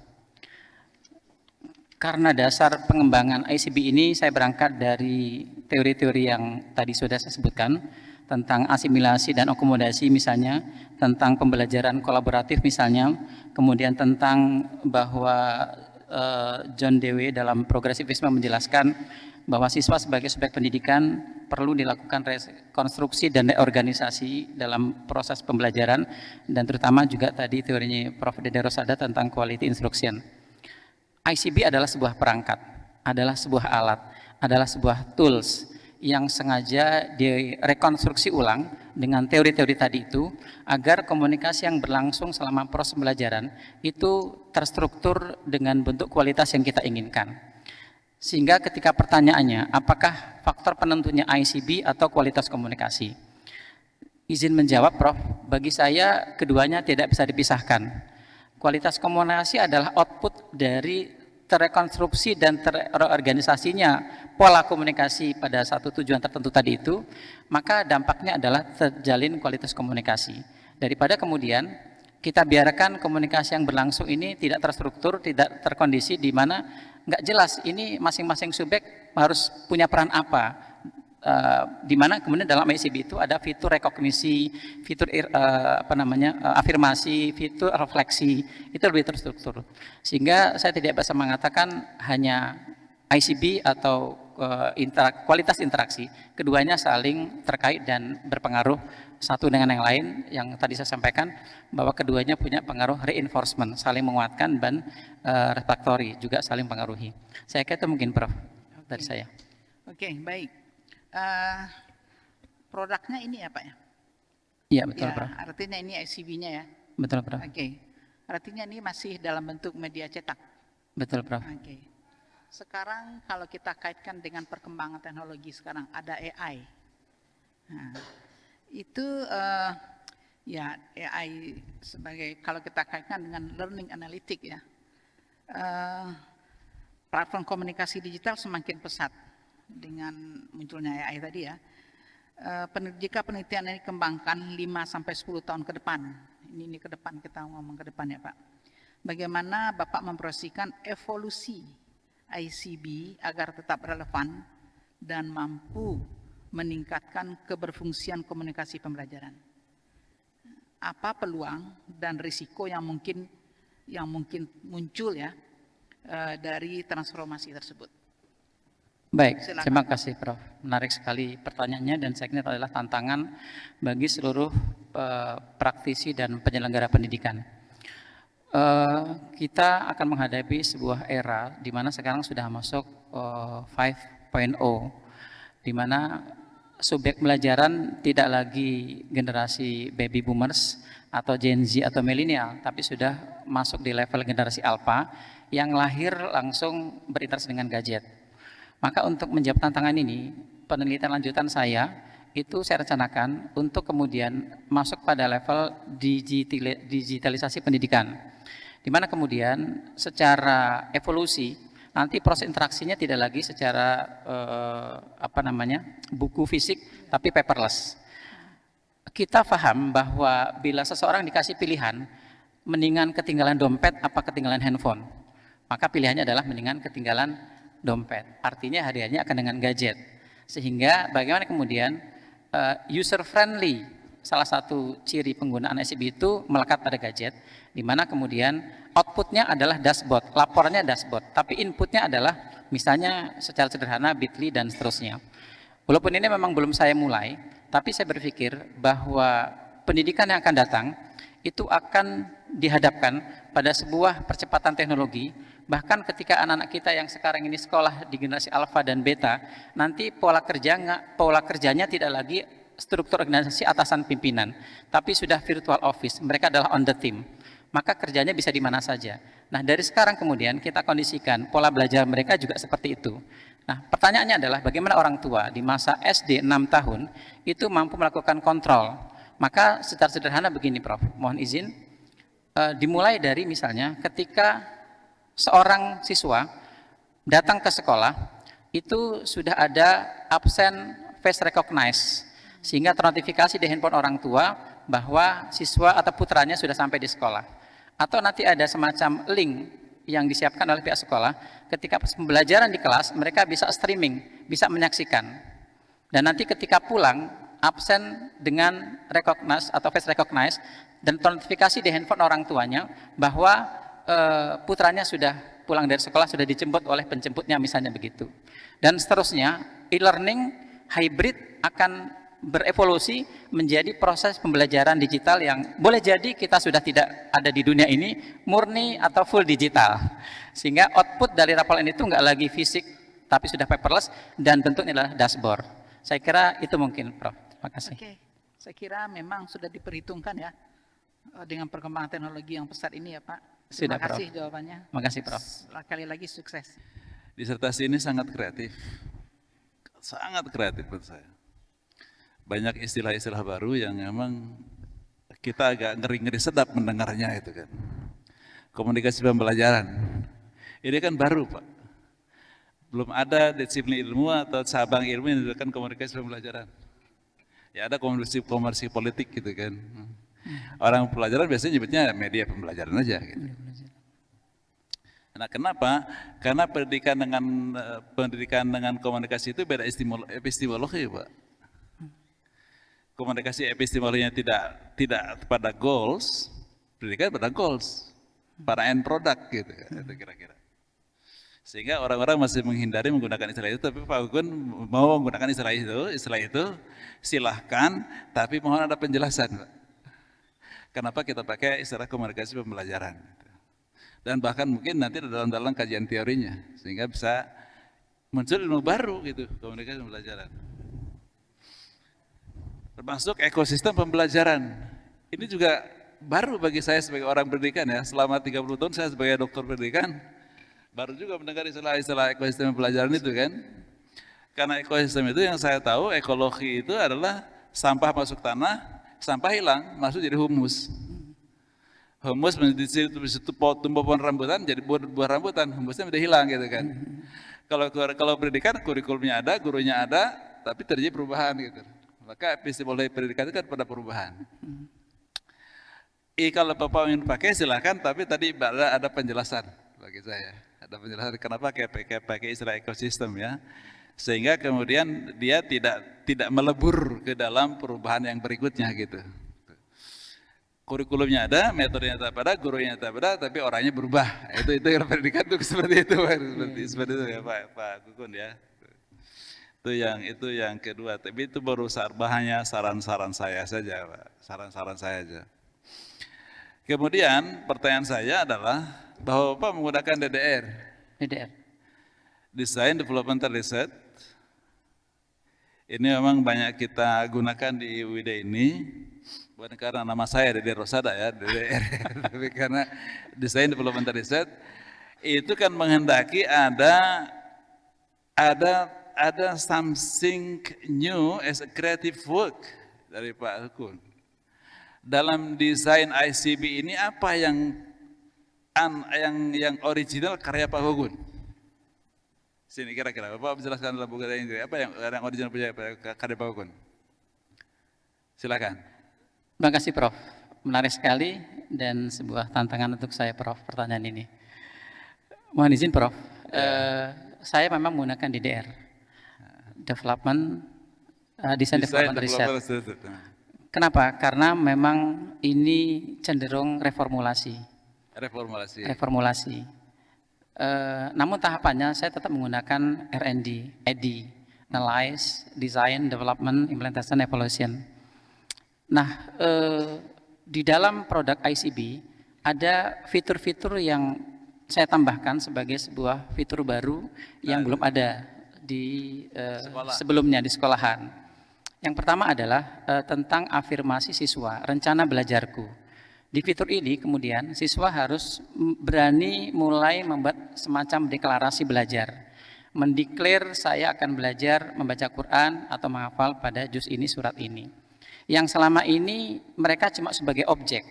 Speaker 3: Karena dasar pengembangan ICB ini saya berangkat dari teori-teori yang tadi sudah saya sebutkan, tentang asimilasi dan akomodasi misalnya, tentang pembelajaran kolaboratif misalnya, kemudian tentang bahwa John Dewey dalam progresivisme menjelaskan bahwa siswa sebagai subjek pendidikan perlu dilakukan rekonstruksi dan reorganisasi dalam proses pembelajaran, dan terutama juga tadi teorinya Prof. Dede Rusada tentang quality instruction. ICB adalah sebuah perangkat, adalah sebuah alat, adalah sebuah tools yang sengaja direkonstruksi ulang dengan teori-teori tadi itu, agar komunikasi yang berlangsung selama proses pembelajaran itu terstruktur dengan bentuk kualitas yang kita inginkan. Sehingga ketika pertanyaannya, apakah faktor penentunya ICB atau kualitas komunikasi? Izin menjawab Prof, bagi saya keduanya tidak bisa dipisahkan. Kualitas komunikasi adalah output dari terrekonstruksi dan terorganisasinya pola komunikasi pada satu tujuan tertentu tadi itu, maka dampaknya adalah terjalin kualitas komunikasi. Daripada kemudian kita biarkan komunikasi yang berlangsung ini tidak terstruktur, tidak terkondisi, di mana nggak jelas ini masing-masing subjek harus punya peran apa, di mana kemudian dalam ICB itu ada fitur rekognisi, fitur afirmasi, fitur refleksi, itu lebih terstruktur, sehingga saya tidak bisa mengatakan hanya ICB atau kualitas interaksi, keduanya saling terkait dan berpengaruh satu dengan yang lain, yang tadi saya sampaikan bahwa keduanya punya pengaruh reinforcement, saling menguatkan, dan refraktori juga saling pengaruhi. Saya kira itu mungkin Prof dari saya.
Speaker 6: Oke, baik. Produknya ini ya Pak ya?
Speaker 3: Iya betul
Speaker 6: ya,
Speaker 3: Prof.
Speaker 6: Artinya ini ICB-nya ya?
Speaker 3: Betul Prof.
Speaker 6: Oke. Artinya ini masih dalam bentuk media cetak?
Speaker 3: Betul Prof.
Speaker 6: Oke. Sekarang kalau kita kaitkan dengan perkembangan teknologi sekarang, ada AI. Nah, itu ya AI sebagai, kalau kita kaitkan dengan learning analytic ya, platform komunikasi digital semakin pesat dengan munculnya AI tadi ya. Jika penelitian ini dikembangkan 5-10 tahun ke depan, ini ke depan, kita ngomong ke depan ya Pak, bagaimana Bapak memproyeksikan evolusi ICB agar tetap relevan dan mampu meningkatkan keberfungsian komunikasi pembelajaran? Apa peluang dan risiko yang mungkin muncul ya dari transformasi tersebut.
Speaker 3: Baik,
Speaker 6: Silakan.
Speaker 3: terima kasih Prof. Menarik sekali pertanyaannya dan saya kira itu adalah tantangan bagi seluruh praktisi dan penyelenggara pendidikan. Kita akan menghadapi sebuah era di mana sekarang sudah masuk 5.0, di mana subjek pembelajaran tidak lagi generasi baby boomers atau Gen Z atau milenial, tapi sudah masuk di level generasi alpha yang lahir langsung berinteraksi dengan gadget. Maka untuk menjawab tantangan ini, penelitian lanjutan saya itu saya rencanakan untuk kemudian masuk pada level digitalisasi pendidikan, di mana kemudian secara evolusi nanti proses interaksinya tidak lagi secara buku fisik, tapi paperless. Kita paham bahwa bila seseorang dikasih pilihan, mendingan ketinggalan dompet apa ketinggalan handphone, maka pilihannya adalah mendingan ketinggalan dompet. Artinya hari-harinya akan dengan gadget. Sehingga bagaimana kemudian user friendly, salah satu ciri penggunaan ICB itu melekat pada gadget, di mana kemudian outputnya adalah dashboard, laporannya dashboard, tapi inputnya adalah misalnya secara sederhana Bitly dan seterusnya. Walaupun ini memang belum saya mulai, tapi saya berpikir bahwa pendidikan yang akan datang itu akan dihadapkan pada sebuah percepatan teknologi. Bahkan ketika anak-anak kita yang sekarang ini sekolah di generasi alfa dan beta, nanti pola kerjanya tidak lagi struktur organisasi atasan pimpinan, tapi sudah virtual office, mereka adalah on the team. Maka kerjanya bisa di mana saja. Nah, dari sekarang kemudian kita kondisikan pola belajar mereka juga seperti itu. Nah, pertanyaannya adalah bagaimana orang tua di masa SD 6 tahun itu mampu melakukan kontrol. Maka secara sederhana begini Prof, mohon izin, dimulai dari misalnya ketika seorang siswa datang ke sekolah, itu sudah ada absen face recognize, sehingga ternotifikasi di handphone orang tua bahwa siswa atau putranya sudah sampai di sekolah. Atau nanti ada semacam link yang disiapkan oleh pihak sekolah, ketika pembelajaran di kelas, mereka bisa streaming, bisa menyaksikan. Dan nanti ketika pulang, absen dengan recognize atau face recognize, dan notifikasi di handphone orang tuanya bahwa putranya sudah pulang dari sekolah, sudah dijemput oleh penjemputnya misalnya begitu. Dan seterusnya, e-learning hybrid akan berevolusi menjadi proses pembelajaran digital yang boleh jadi kita sudah tidak ada di dunia ini, murni atau full digital. Sehingga output dari raporan itu enggak lagi fisik, tapi sudah paperless dan bentuknya adalah dashboard. Saya kira itu mungkin Prof. Terima kasih.
Speaker 6: Oke, saya kira memang sudah diperhitungkan ya dengan perkembangan teknologi yang pesat ini ya Pak.
Speaker 3: Sudah,
Speaker 6: Terima kasih
Speaker 3: Prof.
Speaker 6: jawabannya.
Speaker 3: Terima kasih Prof.
Speaker 6: Sekali lagi sukses.
Speaker 7: Disertasi ini sangat kreatif menurut saya. Banyak istilah-istilah baru yang memang kita agak ngeri-ngeri sedap mendengarnya itu kan. Komunikasi pembelajaran, ini kan baru Pak. Belum ada disiplin ilmu atau cabang ilmu yang dilakukan komunikasi pembelajaran. Ya ada komunikasi politik gitu kan. Orang pelajaran biasanya nyebutnya media pembelajaran aja gitu. Nah, kenapa? Karena pendidikan dengan komunikasi itu beda epistemologi, Pak. Komunikasi epistemologinya tidak pada goals, pendidikan pada goals, pada end product gitu kan, itu kira-kira. Sehingga orang-orang masih menghindari menggunakan istilah itu, tapi Pak Gun mau menggunakan istilah itu silahkan, tapi mohon ada penjelasan, Pak. Kenapa kita pakai istilah komunikasi pembelajaran? Dan bahkan mungkin nanti dalam kajian teorinya, sehingga bisa muncul ilmu baru gitu, komunikasi pembelajaran. Termasuk ekosistem pembelajaran. Ini juga baru bagi saya sebagai orang pendidikan ya, selama 30 tahun saya sebagai dokter pendidikan, baru juga mendengar istilah ekosistem pembelajaran itu kan. Karena ekosistem itu yang saya tahu, ekologi itu adalah sampah masuk tanah, sampah hilang, masuk jadi humus. Humus di situ tumbuh pohon rambutan, jadi buah rambutan, humusnya udah hilang gitu kan. Kalau pendidikan, kurikulumnya ada, gurunya ada, tapi terjadi perubahan gitu. Maka epistemologi pendidikan itu kan pada perubahan. Kalau Bapak ingin pakai silahkan, tapi tadi ada penjelasan bagi saya. Ada penjelasan kenapa pakai istilah ekosistem ya. Sehingga kemudian dia tidak melebur ke dalam perubahan yang berikutnya gitu. kurikulumnya ada, metodenya tetap ada, gurunya tetap ada, tapi orangnya berubah. Itu yang pendidikan tuh seperti itu, Pak. Seperti itu ya Pak Kukun ya. Itu yang kedua. Tapi itu baru bahannya saran-saran saya saja, Pak. Saran-saran saya aja. Kemudian pertanyaan saya adalah bahwa Bapak menggunakan DDR, Design Developmental Research. Ini memang banyak kita gunakan di UID ini, bukan karena nama saya Dede Rosada ya, DDR, tapi karena Design Developmental Research itu kan menghendaki ada something new as a creative work dari Pak Kukun. Dalam desain ICB ini apa yang original karya Pak Kukun? Sini kira-kira Bapak menjelaskan dalam buku ini apa yang original punya karya Pak Kukun? Silakan.
Speaker 3: Terima kasih Prof. Menarik sekali dan sebuah tantangan untuk saya Prof. Pertanyaan ini. Mohon izin Prof. Saya memang menggunakan DDR, Design Development Research. Kenapa? Karena memang ini cenderung reformulasi. Namun tahapannya saya tetap menggunakan R&D, Analyze, Design, Development, Implementation, Evaluation. Nah, di dalam produk ICB ada fitur-fitur yang saya tambahkan sebagai sebuah fitur baru yang belum ada di sebelumnya di sekolahan. Yang pertama adalah tentang afirmasi siswa, rencana belajarku. Di fitur ini kemudian siswa harus berani mulai membuat semacam deklarasi belajar. Mendeklar saya akan belajar membaca Quran atau menghafal pada juz ini, surat ini. Yang selama ini mereka cuma sebagai objek.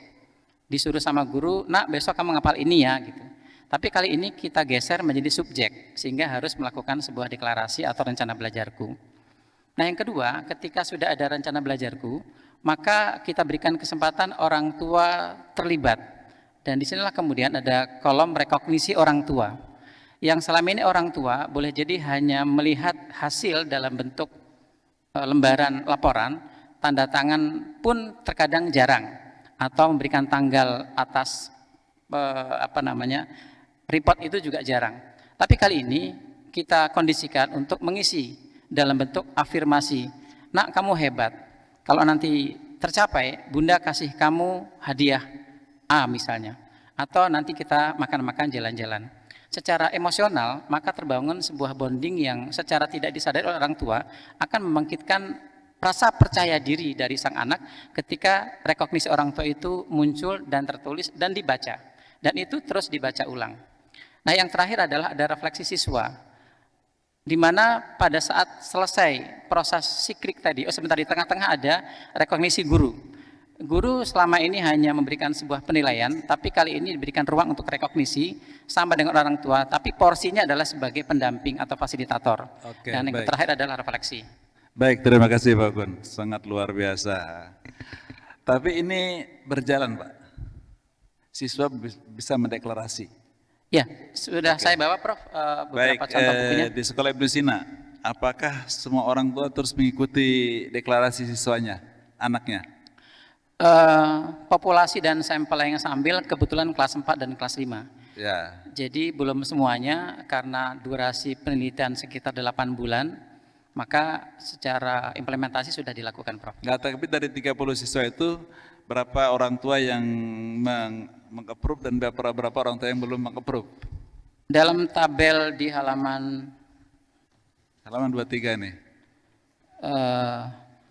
Speaker 3: Disuruh sama guru, nak besok kamu ngapal ini ya gitu. Tapi kali ini kita geser menjadi subjek, sehingga harus melakukan sebuah deklarasi atau rencana belajarku. Nah yang kedua, ketika sudah ada rencana belajarku, maka kita berikan kesempatan orang tua terlibat. Dan disinilah kemudian ada kolom rekognisi orang tua. Yang selama ini orang tua boleh jadi hanya melihat hasil dalam bentuk lembaran laporan, tanda tangan pun terkadang jarang, atau memberikan tanggal atas report itu juga jarang. Tapi kali ini kita kondisikan untuk mengisi dalam bentuk afirmasi. Nak, kamu hebat. Kalau nanti tercapai, Bunda kasih kamu hadiah A misalnya. Atau nanti kita makan-makan jalan-jalan. Secara emosional, maka terbangun sebuah bonding yang secara tidak disadari oleh orang tua akan membangkitkan rasa percaya diri dari sang anak ketika rekognisi orang tua itu muncul dan tertulis dan dibaca. Dan itu terus dibaca ulang. Nah yang terakhir adalah ada refleksi siswa. Di mana pada saat selesai proses sikrik tadi, sebentar di tengah-tengah ada rekognisi guru. Guru selama ini hanya memberikan sebuah penilaian, tapi kali ini diberikan ruang untuk rekognisi sama dengan orang tua, tapi porsinya adalah sebagai pendamping atau fasilitator. Dan yang terakhir adalah refleksi.
Speaker 7: Baik, terima kasih Pak Gun, sangat luar biasa. Tapi ini berjalan Pak, siswa bisa mendeklarasi.
Speaker 3: Ya, sudah saya bawa Prof beberapa contoh bukunya.
Speaker 7: Di sekolah Ibnu Sina, apakah semua orang tua terus mengikuti deklarasi siswanya, anaknya?
Speaker 3: Populasi dan sampel yang saya ambil kebetulan kelas 4 dan kelas 5.
Speaker 7: Ya.
Speaker 3: Jadi belum semuanya karena durasi penelitian sekitar 8 bulan, maka secara implementasi sudah dilakukan Prof.
Speaker 7: Nggak, tapi dari 30 siswa itu berapa orang tua yang meng-approve dan berapa orang tua yang belum meng-approve?
Speaker 3: Dalam tabel di halaman
Speaker 7: 23 nih.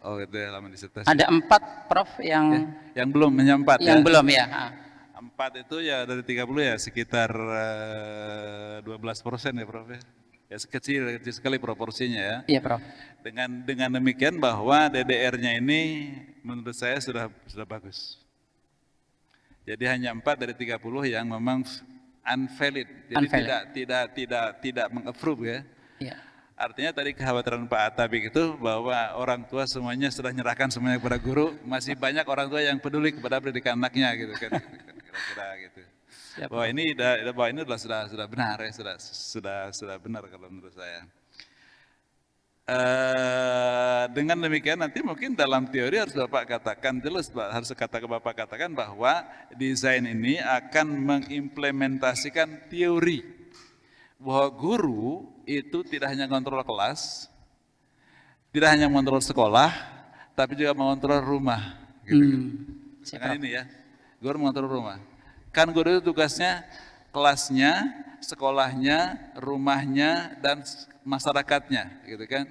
Speaker 7: Oh, itu halaman disertasi.
Speaker 3: Ada 4 Prof yang
Speaker 7: belum menyampat ya.
Speaker 3: Yang belum ya.
Speaker 7: 4 itu ya dari 30 ya sekitar 12% ya Prof ya. Ya kecil sekali proporsinya ya.
Speaker 3: Iya Prof.
Speaker 7: Dengan demikian bahwa DDR-nya ini menurut saya sudah bagus. Jadi hanya 4 dari 30 yang memang unvalid. Jadi tidak meng-approve ya.
Speaker 3: Iya.
Speaker 7: Artinya tadi kekhawatiran Pak Atabik itu bahwa orang tua semuanya sudah menyerahkan semuanya kepada guru, masih banyak orang tua yang peduli kepada pendidikan anaknya gitu kan. Kira-kira gitu. Bahwa ini sudah benar ya, sudah benar kalau menurut saya. Dengan demikian nanti mungkin dalam teori harus Bapak katakan jelas, Bapak katakan bahwa desain ini akan mengimplementasikan teori bahwa guru itu tidak hanya kontrol kelas, tidak hanya mengontrol sekolah, tapi juga mengontrol rumah. Gitu. Kan ini ya, guru mengontrol rumah. Kan guru itu tugasnya kelasnya, sekolahnya, rumahnya, dan masyarakatnya, gitu kan?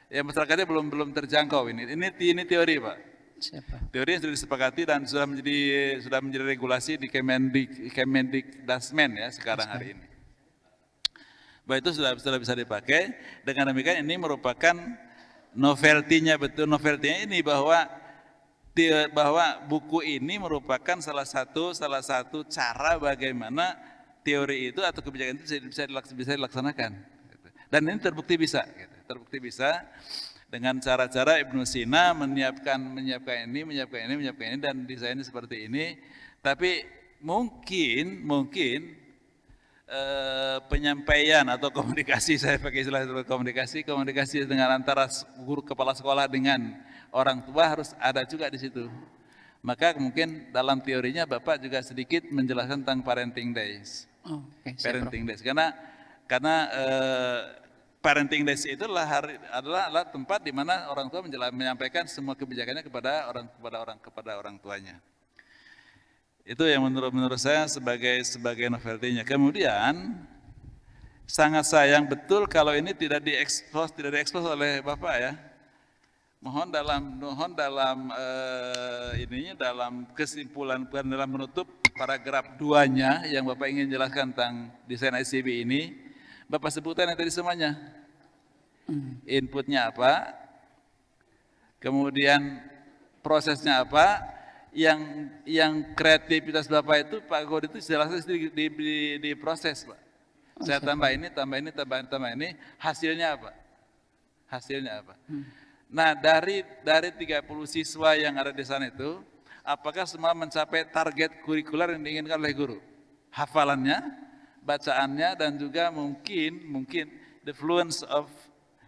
Speaker 7: Ya masyarakatnya belum terjangkau ini. Ini teori, Pak. Teori yang sudah disepakati dan sudah menjadi regulasi di Kemendikbudrismen ya sekarang hari ini. Bahwa itu sudah bisa dipakai. Dengan demikian ini merupakan novelty-nya ini bahwa buku ini merupakan salah satu cara bagaimana teori itu atau kebijakan itu bisa dilaksanakan. Dan ini terbukti bisa. Terbukti bisa dengan cara-cara Ibnu Sina menyiapkan ini dan desainnya seperti ini. Tapi mungkin penyampaian atau komunikasi, saya pakai istilah komunikasi dengan antara guru kepala sekolah dengan orang tua harus ada juga di situ. Maka mungkin dalam teorinya Bapak juga sedikit menjelaskan tentang parenting days. Parenting days karena parenting days itu adalah tempat di mana orang tua menyampaikan semua kebijakannya kepada orang tuanya. Itu yang menurut saya sebagai novelty-nya. Kemudian sangat sayang betul kalau ini tidak diekspos oleh Bapak ya. Mohon dalam kesimpulan dalam menutup paragraf 2-nya yang Bapak ingin jelaskan tentang desain ICB ini, Bapak sebutkan yang tadi semuanya. Inputnya apa? Kemudian prosesnya apa? Yang kreativitas Bapak itu Pak God itu jelasnya di proses, Pak. Saya tambah ini, hasilnya apa? Nah, dari 30 siswa yang ada di sana itu, apakah semua mencapai target kurikuler yang diinginkan oleh guru? Hafalannya, bacaannya, dan juga mungkin the fluence of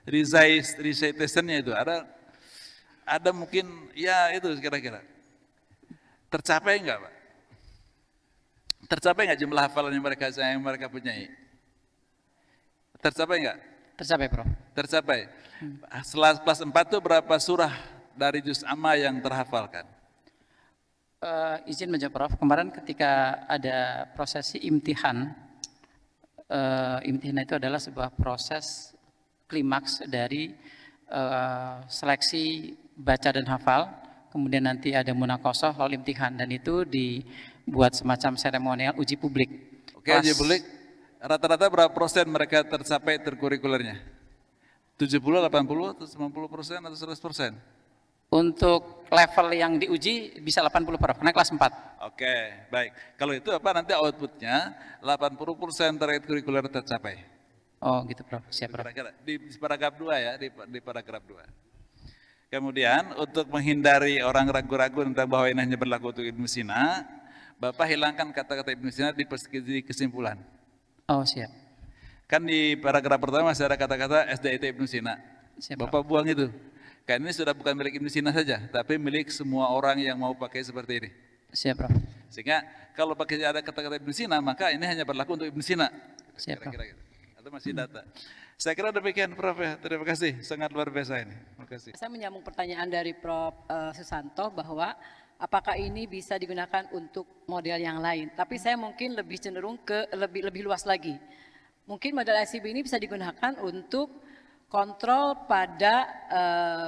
Speaker 7: recitation-nya itu ada mungkin ya itu kira-kira. Tercapai enggak, Pak? Tercapai enggak jumlah hafalan yang mereka punyai? Tercapai enggak?
Speaker 3: Tercapai, Prof.
Speaker 7: Tercapai. Setelah kelas 4 itu berapa surah dari juz amma yang terhafalkan?
Speaker 3: Izin menjawab, Prof. Kemarin ketika ada prosesi imtihan, imtihan itu adalah sebuah proses klimaks dari seleksi baca dan hafal, kemudian nanti ada munaqashah lalu imtihan, dan itu dibuat semacam seremonial uji publik.
Speaker 7: Oke, uji publik. Rata-rata berapa persen mereka tercapai terkurikulernya? 70, 80, atau 90% atau 100%?
Speaker 3: Untuk level yang diuji bisa 80, Prof, karena kelas 4.
Speaker 7: Oke, baik. Kalau itu apa nanti outputnya 80% target kurikuler tercapai.
Speaker 3: Oh gitu, Prof. Siap, Prof.
Speaker 7: Di paragraf 2 ya, di paragraf 2. Kemudian untuk menghindari orang ragu-ragu tentang bahwa ini hanya berlaku untuk Ibnu Sina, Bapak hilangkan kata-kata Ibnu Sina di kesimpulan.
Speaker 3: Oh siap.
Speaker 7: Kan di paragraf pertama masih ada kata-kata SDIT Ibnu Sina.
Speaker 3: Siap,
Speaker 7: Bapak buang itu. Karena ini sudah bukan milik Ibnu Sina saja, tapi milik semua orang yang mau pakai seperti ini.
Speaker 3: Siap, Prof.
Speaker 7: Sehingga kalau pakai ada kata-kata Ibnu Sina, maka ini hanya berlaku untuk Ibnu Sina.
Speaker 3: Siap, Prof.
Speaker 7: Kira-kira gitu. Atau masih data. Saya kira demikian, Prof. Ya. Terima kasih, sangat luar biasa ini. Terima kasih.
Speaker 8: Saya menyambung pertanyaan dari Prof. Susanto bahwa apakah ini bisa digunakan untuk model yang lain. Tapi saya mungkin lebih cenderung ke lebih luas lagi. Mungkin model ICB ini bisa digunakan untuk kontrol pada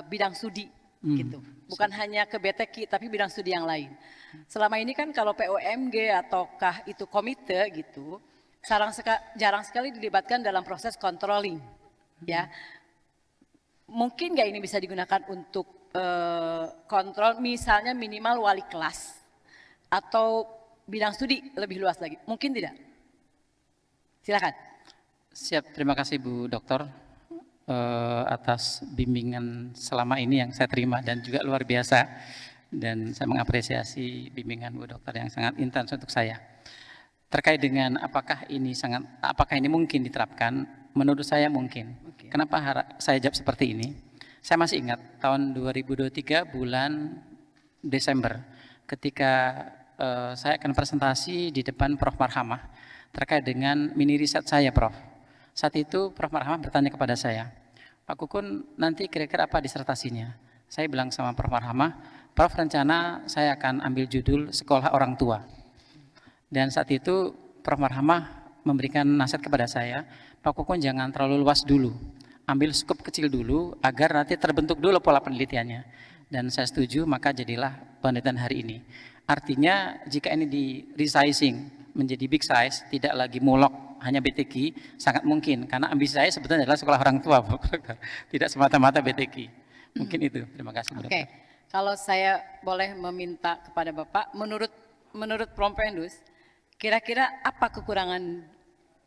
Speaker 8: bidang studi, gitu. Bukan hanya ke BTQ, tapi bidang studi yang lain. Selama ini kan kalau POMG ataukah itu komite gitu, jarang sekali dilibatkan dalam proses controlling, ya. Mungkin nggak ini bisa digunakan untuk kontrol, misalnya minimal wali kelas atau bidang studi lebih luas lagi, mungkin tidak? Silakan.
Speaker 3: Siap, terima kasih Bu Dokter atas bimbingan selama ini yang saya terima dan juga luar biasa, dan saya mengapresiasi bimbingan Bu Dokter yang sangat intens untuk saya. Terkait dengan apakah ini mungkin diterapkan, menurut saya mungkin. kenapa saya jawab seperti ini? Saya masih ingat tahun 2023 bulan Desember ketika saya akan presentasi di depan Prof. Marhamah terkait dengan mini riset saya, Prof. Saat itu Prof. Marhamah bertanya kepada saya, Pak Kukun, nanti kira-kira apa disertasinya? Saya bilang sama Prof. Marhamah, Prof, rencana saya akan ambil judul Sekolah Orang Tua. Dan saat itu Prof. Marhamah memberikan nasihat kepada saya, Pak Kukun jangan terlalu luas dulu, ambil skup kecil dulu agar nanti terbentuk dulu pola penelitiannya. Dan saya setuju, maka jadilah penelitian hari ini. Artinya jika ini di resizing menjadi big size, tidak lagi mulok hanya BTQ, sangat mungkin karena ambisi saya sebetulnya adalah sekolah orang tua, tidak semata-mata BTQ. Mungkin itu. Terima kasih.
Speaker 8: Oke, kalau saya boleh meminta kepada Bapak, menurut Prof. Endus, kira-kira apa kekurangan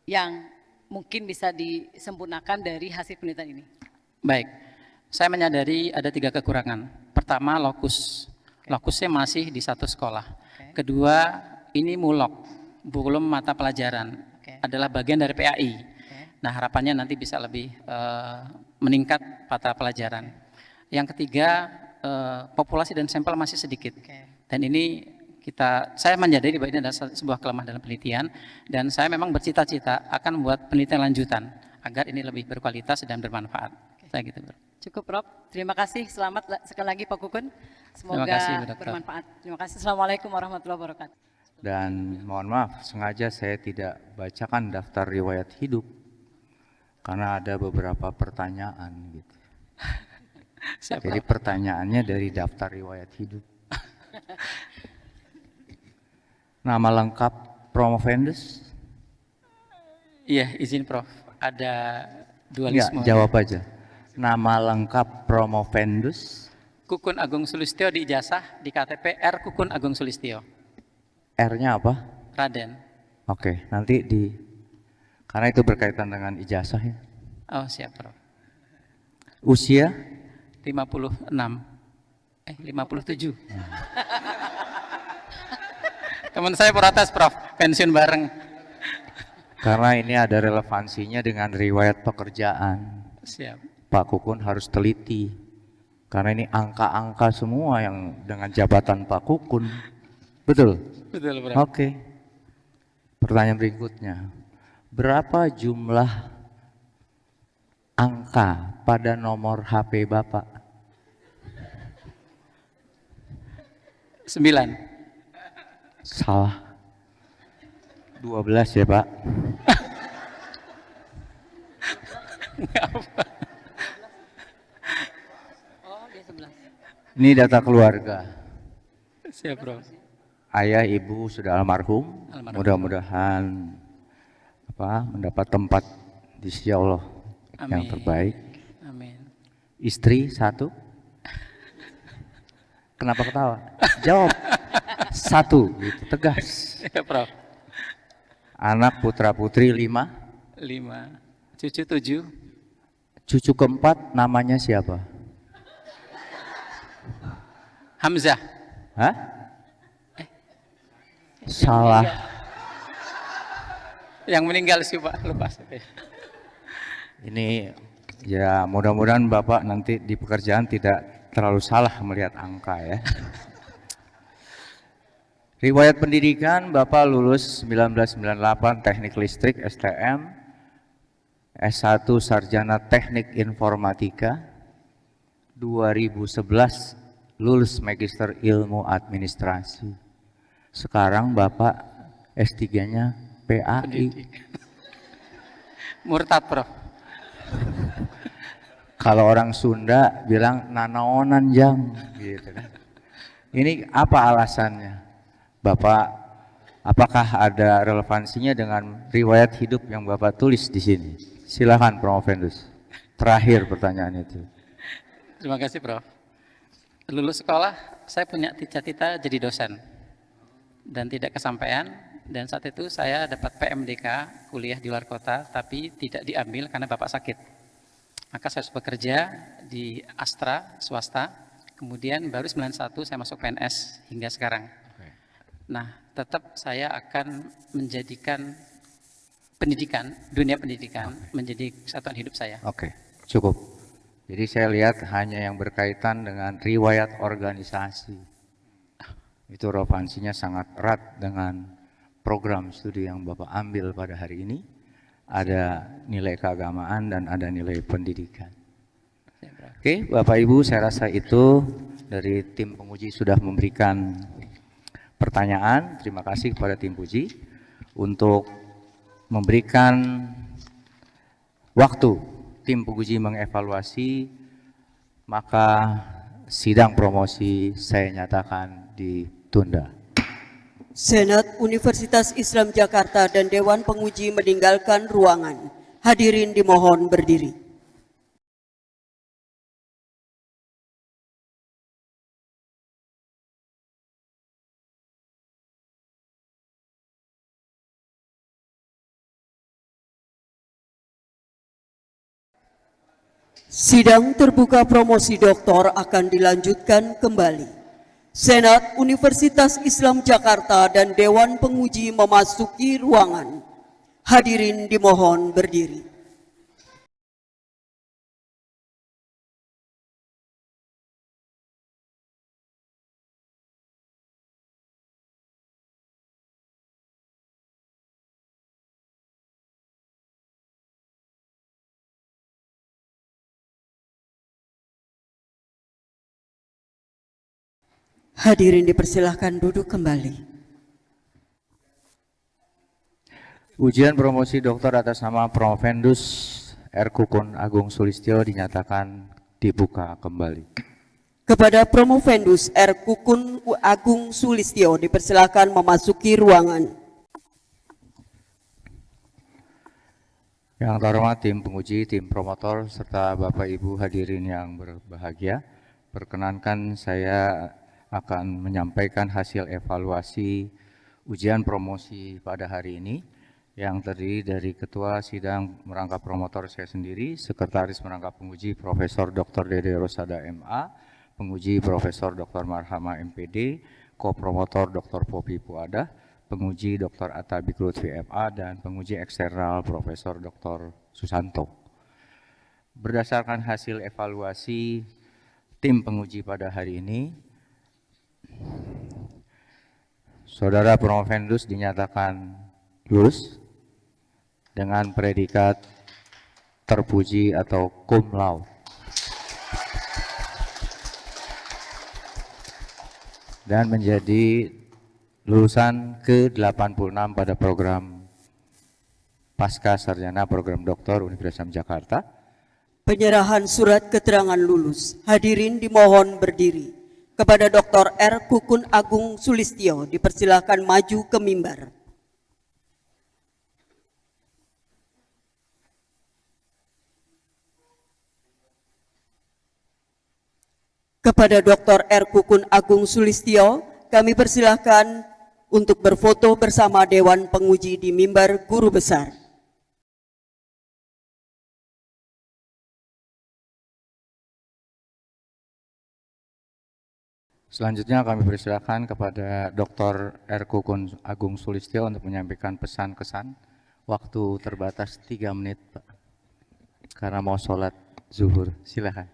Speaker 8: yang mungkin bisa disempurnakan dari hasil penelitian ini?
Speaker 3: Baik, saya menyadari ada 3 kekurangan. Pertama, lokusnya masih di satu sekolah. Kedua, ini mulok, belum mata pelajaran, adalah bagian dari PAI. Nah, harapannya nanti bisa lebih meningkat mata pelajaran. Yang ketiga, populasi dan sampel masih sedikit. Dan ini saya menyadari bahwa ini adalah sebuah kelemahan dalam penelitian, dan saya memang bercita-cita akan membuat penelitian lanjutan agar ini lebih berkualitas dan bermanfaat. Saya gitu, Bro.
Speaker 8: Cukup, Prof. Terima kasih. Selamat sekali lagi, Pak Kukun. Semoga
Speaker 3: Terima kasih, Dokter.
Speaker 8: bermanfaat. Terima kasih. Assalamualaikum warahmatullahi wabarakatuh.
Speaker 2: Dan mohon maaf, sengaja saya tidak bacakan daftar riwayat hidup karena ada beberapa pertanyaan gitu. Jadi pertanyaannya dari daftar riwayat hidup. Nama lengkap Promovendus?
Speaker 3: Iya, izin Prof. Ada
Speaker 2: Enggak,
Speaker 3: dualisme.
Speaker 2: jawab aja. Nama lengkap Promovendus?
Speaker 3: Kukun Agung Sulistyo di ijazah, di KTP R Kukun Agung Sulistyo.
Speaker 2: R-nya apa?
Speaker 3: Raden.
Speaker 2: Oke, nanti karena itu berkaitan dengan ijazah ya.
Speaker 3: Oh, siap, Prof.
Speaker 2: Usia?
Speaker 3: 57. Teman saya protes, Prof. Pensiun bareng.
Speaker 2: Karena ini ada relevansinya dengan riwayat pekerjaan.
Speaker 3: Siap.
Speaker 2: Pak Kukun harus teliti. Karena ini angka-angka semua yang dengan jabatan Pak Kukun. Betul?
Speaker 3: Betul, Prof.
Speaker 2: Oke. Pertanyaan berikutnya. Berapa jumlah angka pada nomor HP Bapak?
Speaker 3: 9.
Speaker 2: Salah. 12 ya, Pak.
Speaker 8: Oh, dia 11.
Speaker 2: Ini data keluarga.
Speaker 3: Siap, Prof.
Speaker 2: Ayah, ibu sudah almarhum. Mudah-mudahan mendapat tempat di sisi Allah yang
Speaker 3: Amin.
Speaker 2: terbaik.
Speaker 3: Amin.
Speaker 2: Istri 1. Kenapa ketawa? Jawab. 1, gitu, tegas.
Speaker 3: Ya, Prof.
Speaker 2: Anak putra putri 5.
Speaker 3: 5. Cucu 7.
Speaker 2: Cucu keempat namanya siapa?
Speaker 3: Hamzah.
Speaker 2: Hah? Salah.
Speaker 3: Yang meninggal sih, Pak. Lepas.
Speaker 2: Ini ya mudah-mudahan Bapak nanti di pekerjaan tidak terlalu salah melihat angka ya. Riwayat pendidikan Bapak lulus 1998 Teknik Listrik STM, S1 Sarjana Teknik Informatika, 2011 lulus Magister Ilmu Administrasi. Sekarang Bapak S3-nya PAI.
Speaker 3: Murtad, Prof.
Speaker 2: Kalau orang Sunda bilang nanaonan jang gitu kan. Ini apa alasannya? Bapak, apakah ada relevansinya dengan riwayat hidup yang Bapak tulis di sini? Silakan Promovendus. Terakhir pertanyaan itu.
Speaker 3: Terima kasih, Prof. Lulus sekolah, saya punya cita-cita jadi dosen. Dan tidak kesampaian, dan saat itu saya dapat PMDK, kuliah di luar kota, tapi tidak diambil karena Bapak sakit. Maka saya harus bekerja di Astra, swasta, kemudian baru 91 saya masuk PNS hingga sekarang. Nah, tetap saya akan menjadikan pendidikan, dunia pendidikan menjadi kesatuan hidup saya.
Speaker 2: Oke. Cukup. Jadi saya lihat hanya yang berkaitan dengan riwayat organisasi. Itu relevansinya sangat erat dengan program studi yang Bapak ambil pada hari ini. Ada nilai keagamaan dan ada nilai pendidikan. Oke, Bapak Ibu, saya rasa itu dari tim penguji sudah memberikan pertanyaan. Terima kasih kepada tim uji untuk memberikan waktu tim penguji mengevaluasi, maka sidang promosi saya nyatakan ditunda.
Speaker 1: Senat Universitas Islam Jakarta dan Dewan Penguji meninggalkan ruangan. Hadirin dimohon berdiri. Sidang terbuka promosi doktor akan dilanjutkan kembali. Senat Universitas Islam Jakarta dan Dewan Penguji memasuki ruangan. Hadirin dimohon berdiri. Hadirin dipersilahkan duduk kembali.
Speaker 2: Ujian promosi doktor atas nama Promovendus R. Kukun Agung Sulistyo dinyatakan dibuka kembali.
Speaker 1: Kepada Promovendus R. Kukun Agung Sulistyo dipersilahkan memasuki ruangan.
Speaker 2: Yang terhormat tim penguji, tim promotor, serta Bapak Ibu hadirin yang berbahagia, perkenankan saya akan menyampaikan hasil evaluasi ujian promosi pada hari ini yang terdiri dari Ketua Sidang Merangkap Promotor saya sendiri, Sekretaris Merangkap Penguji Profesor Dr. Dede Rosada MA, Penguji Profesor Dr. Marhama MPD, Kopromotor Dr. Popi Puada, Penguji Dr. Atta Bikrut VMA, dan Penguji Eksternal Profesor Dr. Susanto. Berdasarkan hasil evaluasi tim penguji pada hari ini, Saudara Promovendus dinyatakan lulus dengan predikat terpuji atau cum laude. Dan menjadi lulusan ke-86 pada program Pasca Sarjana Program Doktor Universitas Islam Jakarta.
Speaker 1: Penyerahan surat keterangan lulus. Hadirin dimohon berdiri. Kepada Dr. R. Kukun Agung Sulistyo dipersilakan maju ke mimbar. Kepada Dr. R. Kukun Agung Sulistyo, kami persilahkan untuk berfoto bersama Dewan Penguji di mimbar Guru Besar.
Speaker 2: Selanjutnya kami persilakan kepada Dr. R. Kukun Agung Sulistyo untuk menyampaikan pesan-kesan. Waktu terbatas 3 menit, Pak. Karena mau sholat zuhur. Silakan.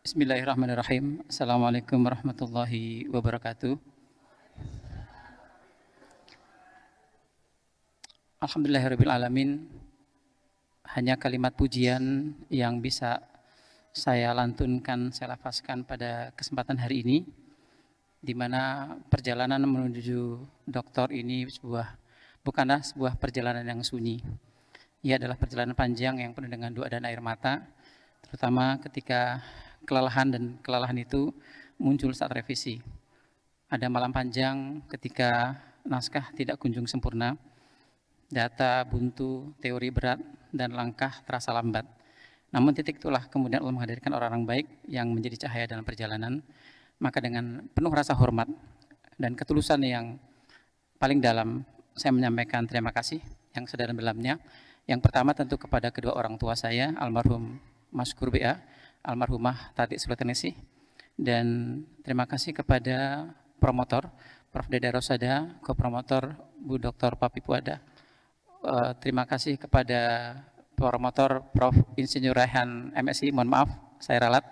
Speaker 3: Bismillahirrahmanirrahim. Assalamualaikum warahmatullahi wabarakatuh. Alhamdulillahirrahmanirrahim. Hanya kalimat pujian yang bisa saya lantunkan, saya lafazkan pada kesempatan hari ini, di mana perjalanan menuju doktor ini bukanlah sebuah perjalanan yang sunyi. Ia adalah perjalanan panjang yang penuh dengan doa dan air mata, terutama ketika kelelahan, dan kelelahan itu muncul saat revisi. Ada malam panjang ketika naskah tidak kunjung sempurna, data buntu, teori berat, dan langkah terasa lambat. Namun titik itulah kemudian Allah menghadirkan orang-orang baik yang menjadi cahaya dalam perjalanan. Maka dengan penuh rasa hormat dan ketulusan yang paling dalam, saya menyampaikan terima kasih yang sedalam-dalamnya. Yang pertama tentu kepada kedua orang tua saya, almarhum Mas Guru BA, almarhumah Tati Sultanesi, dan terima kasih kepada promotor Prof. Dede Rosada, kopromotor Bu Dr. Papi Puada. Terima kasih kepada promotor Prof. Insinyur Raihan MSI, mohon maaf, saya ralat.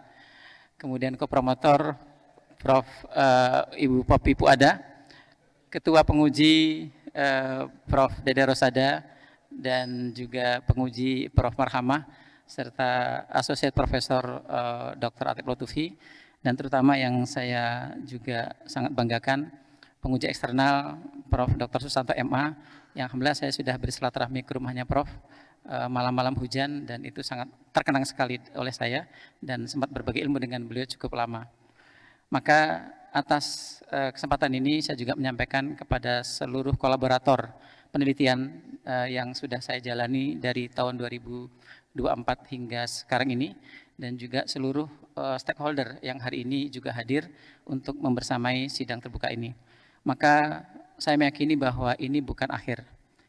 Speaker 3: Kemudian kopromotor Prof. Ibu Popi Puada, Ketua Penguji Prof. Dede Rosada, dan juga penguji Prof. Marhamah, serta Associate Profesor Dr. Atip Lutfi, dan terutama yang saya juga sangat banggakan, penguji eksternal Prof. Dr. Susanto MA, yang alhamdulillah saya sudah bersilaturahmi ke rumahnya Prof. Malam-malam hujan, dan itu sangat terkenang sekali oleh saya, dan sempat berbagi ilmu dengan beliau cukup lama. Maka atas kesempatan ini saya juga menyampaikan kepada seluruh kolaborator penelitian yang sudah saya jalani dari tahun 2024 hingga sekarang ini, dan juga seluruh stakeholder yang hari ini juga hadir untuk membersamai sidang terbuka ini. Maka saya meyakini bahwa ini bukan akhir.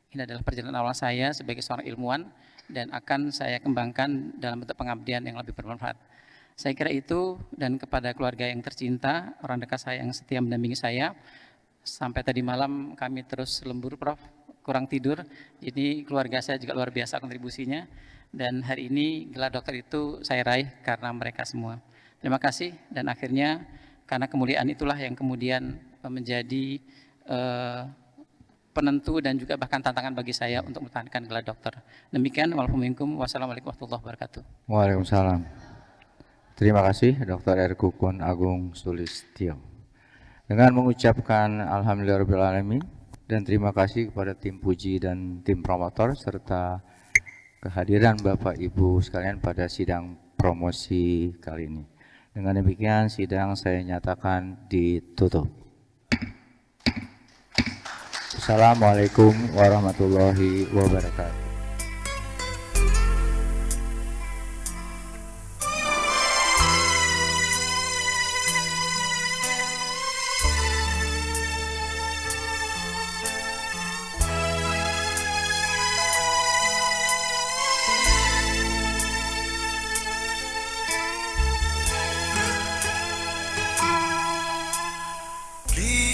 Speaker 3: Ini adalah perjalanan awal saya sebagai seorang ilmuwan, dan akan saya kembangkan dalam bentuk pengabdian yang lebih bermanfaat. Saya kira itu, dan kepada keluarga yang tercinta, orang dekat saya yang setia mendampingi saya, sampai tadi malam kami terus lembur Prof, kurang tidur. Jadi keluarga saya juga luar biasa kontribusinya, dan hari ini gelar dokter itu saya raih karena mereka semua. Terima kasih, dan akhirnya karena kemuliaan itulah yang kemudian menjadi penentu dan juga bahkan tantangan bagi saya untuk mempertahankan gelar dokter. Demikian, wassalamualaikum warahmatullahi wabarakatuh.
Speaker 2: Waalaikumsalam. Terima kasih Dr. R. Kukun Agung Sulistyo. Dengan mengucapkan alhamdulillahirrahmanirrahim dan terima kasih kepada tim puji dan tim promotor serta kehadiran Bapak Ibu sekalian pada sidang promosi kali ini. Dengan demikian sidang saya nyatakan ditutup. Assalamualaikum warahmatullahi wabarakatuh.
Speaker 9: Please.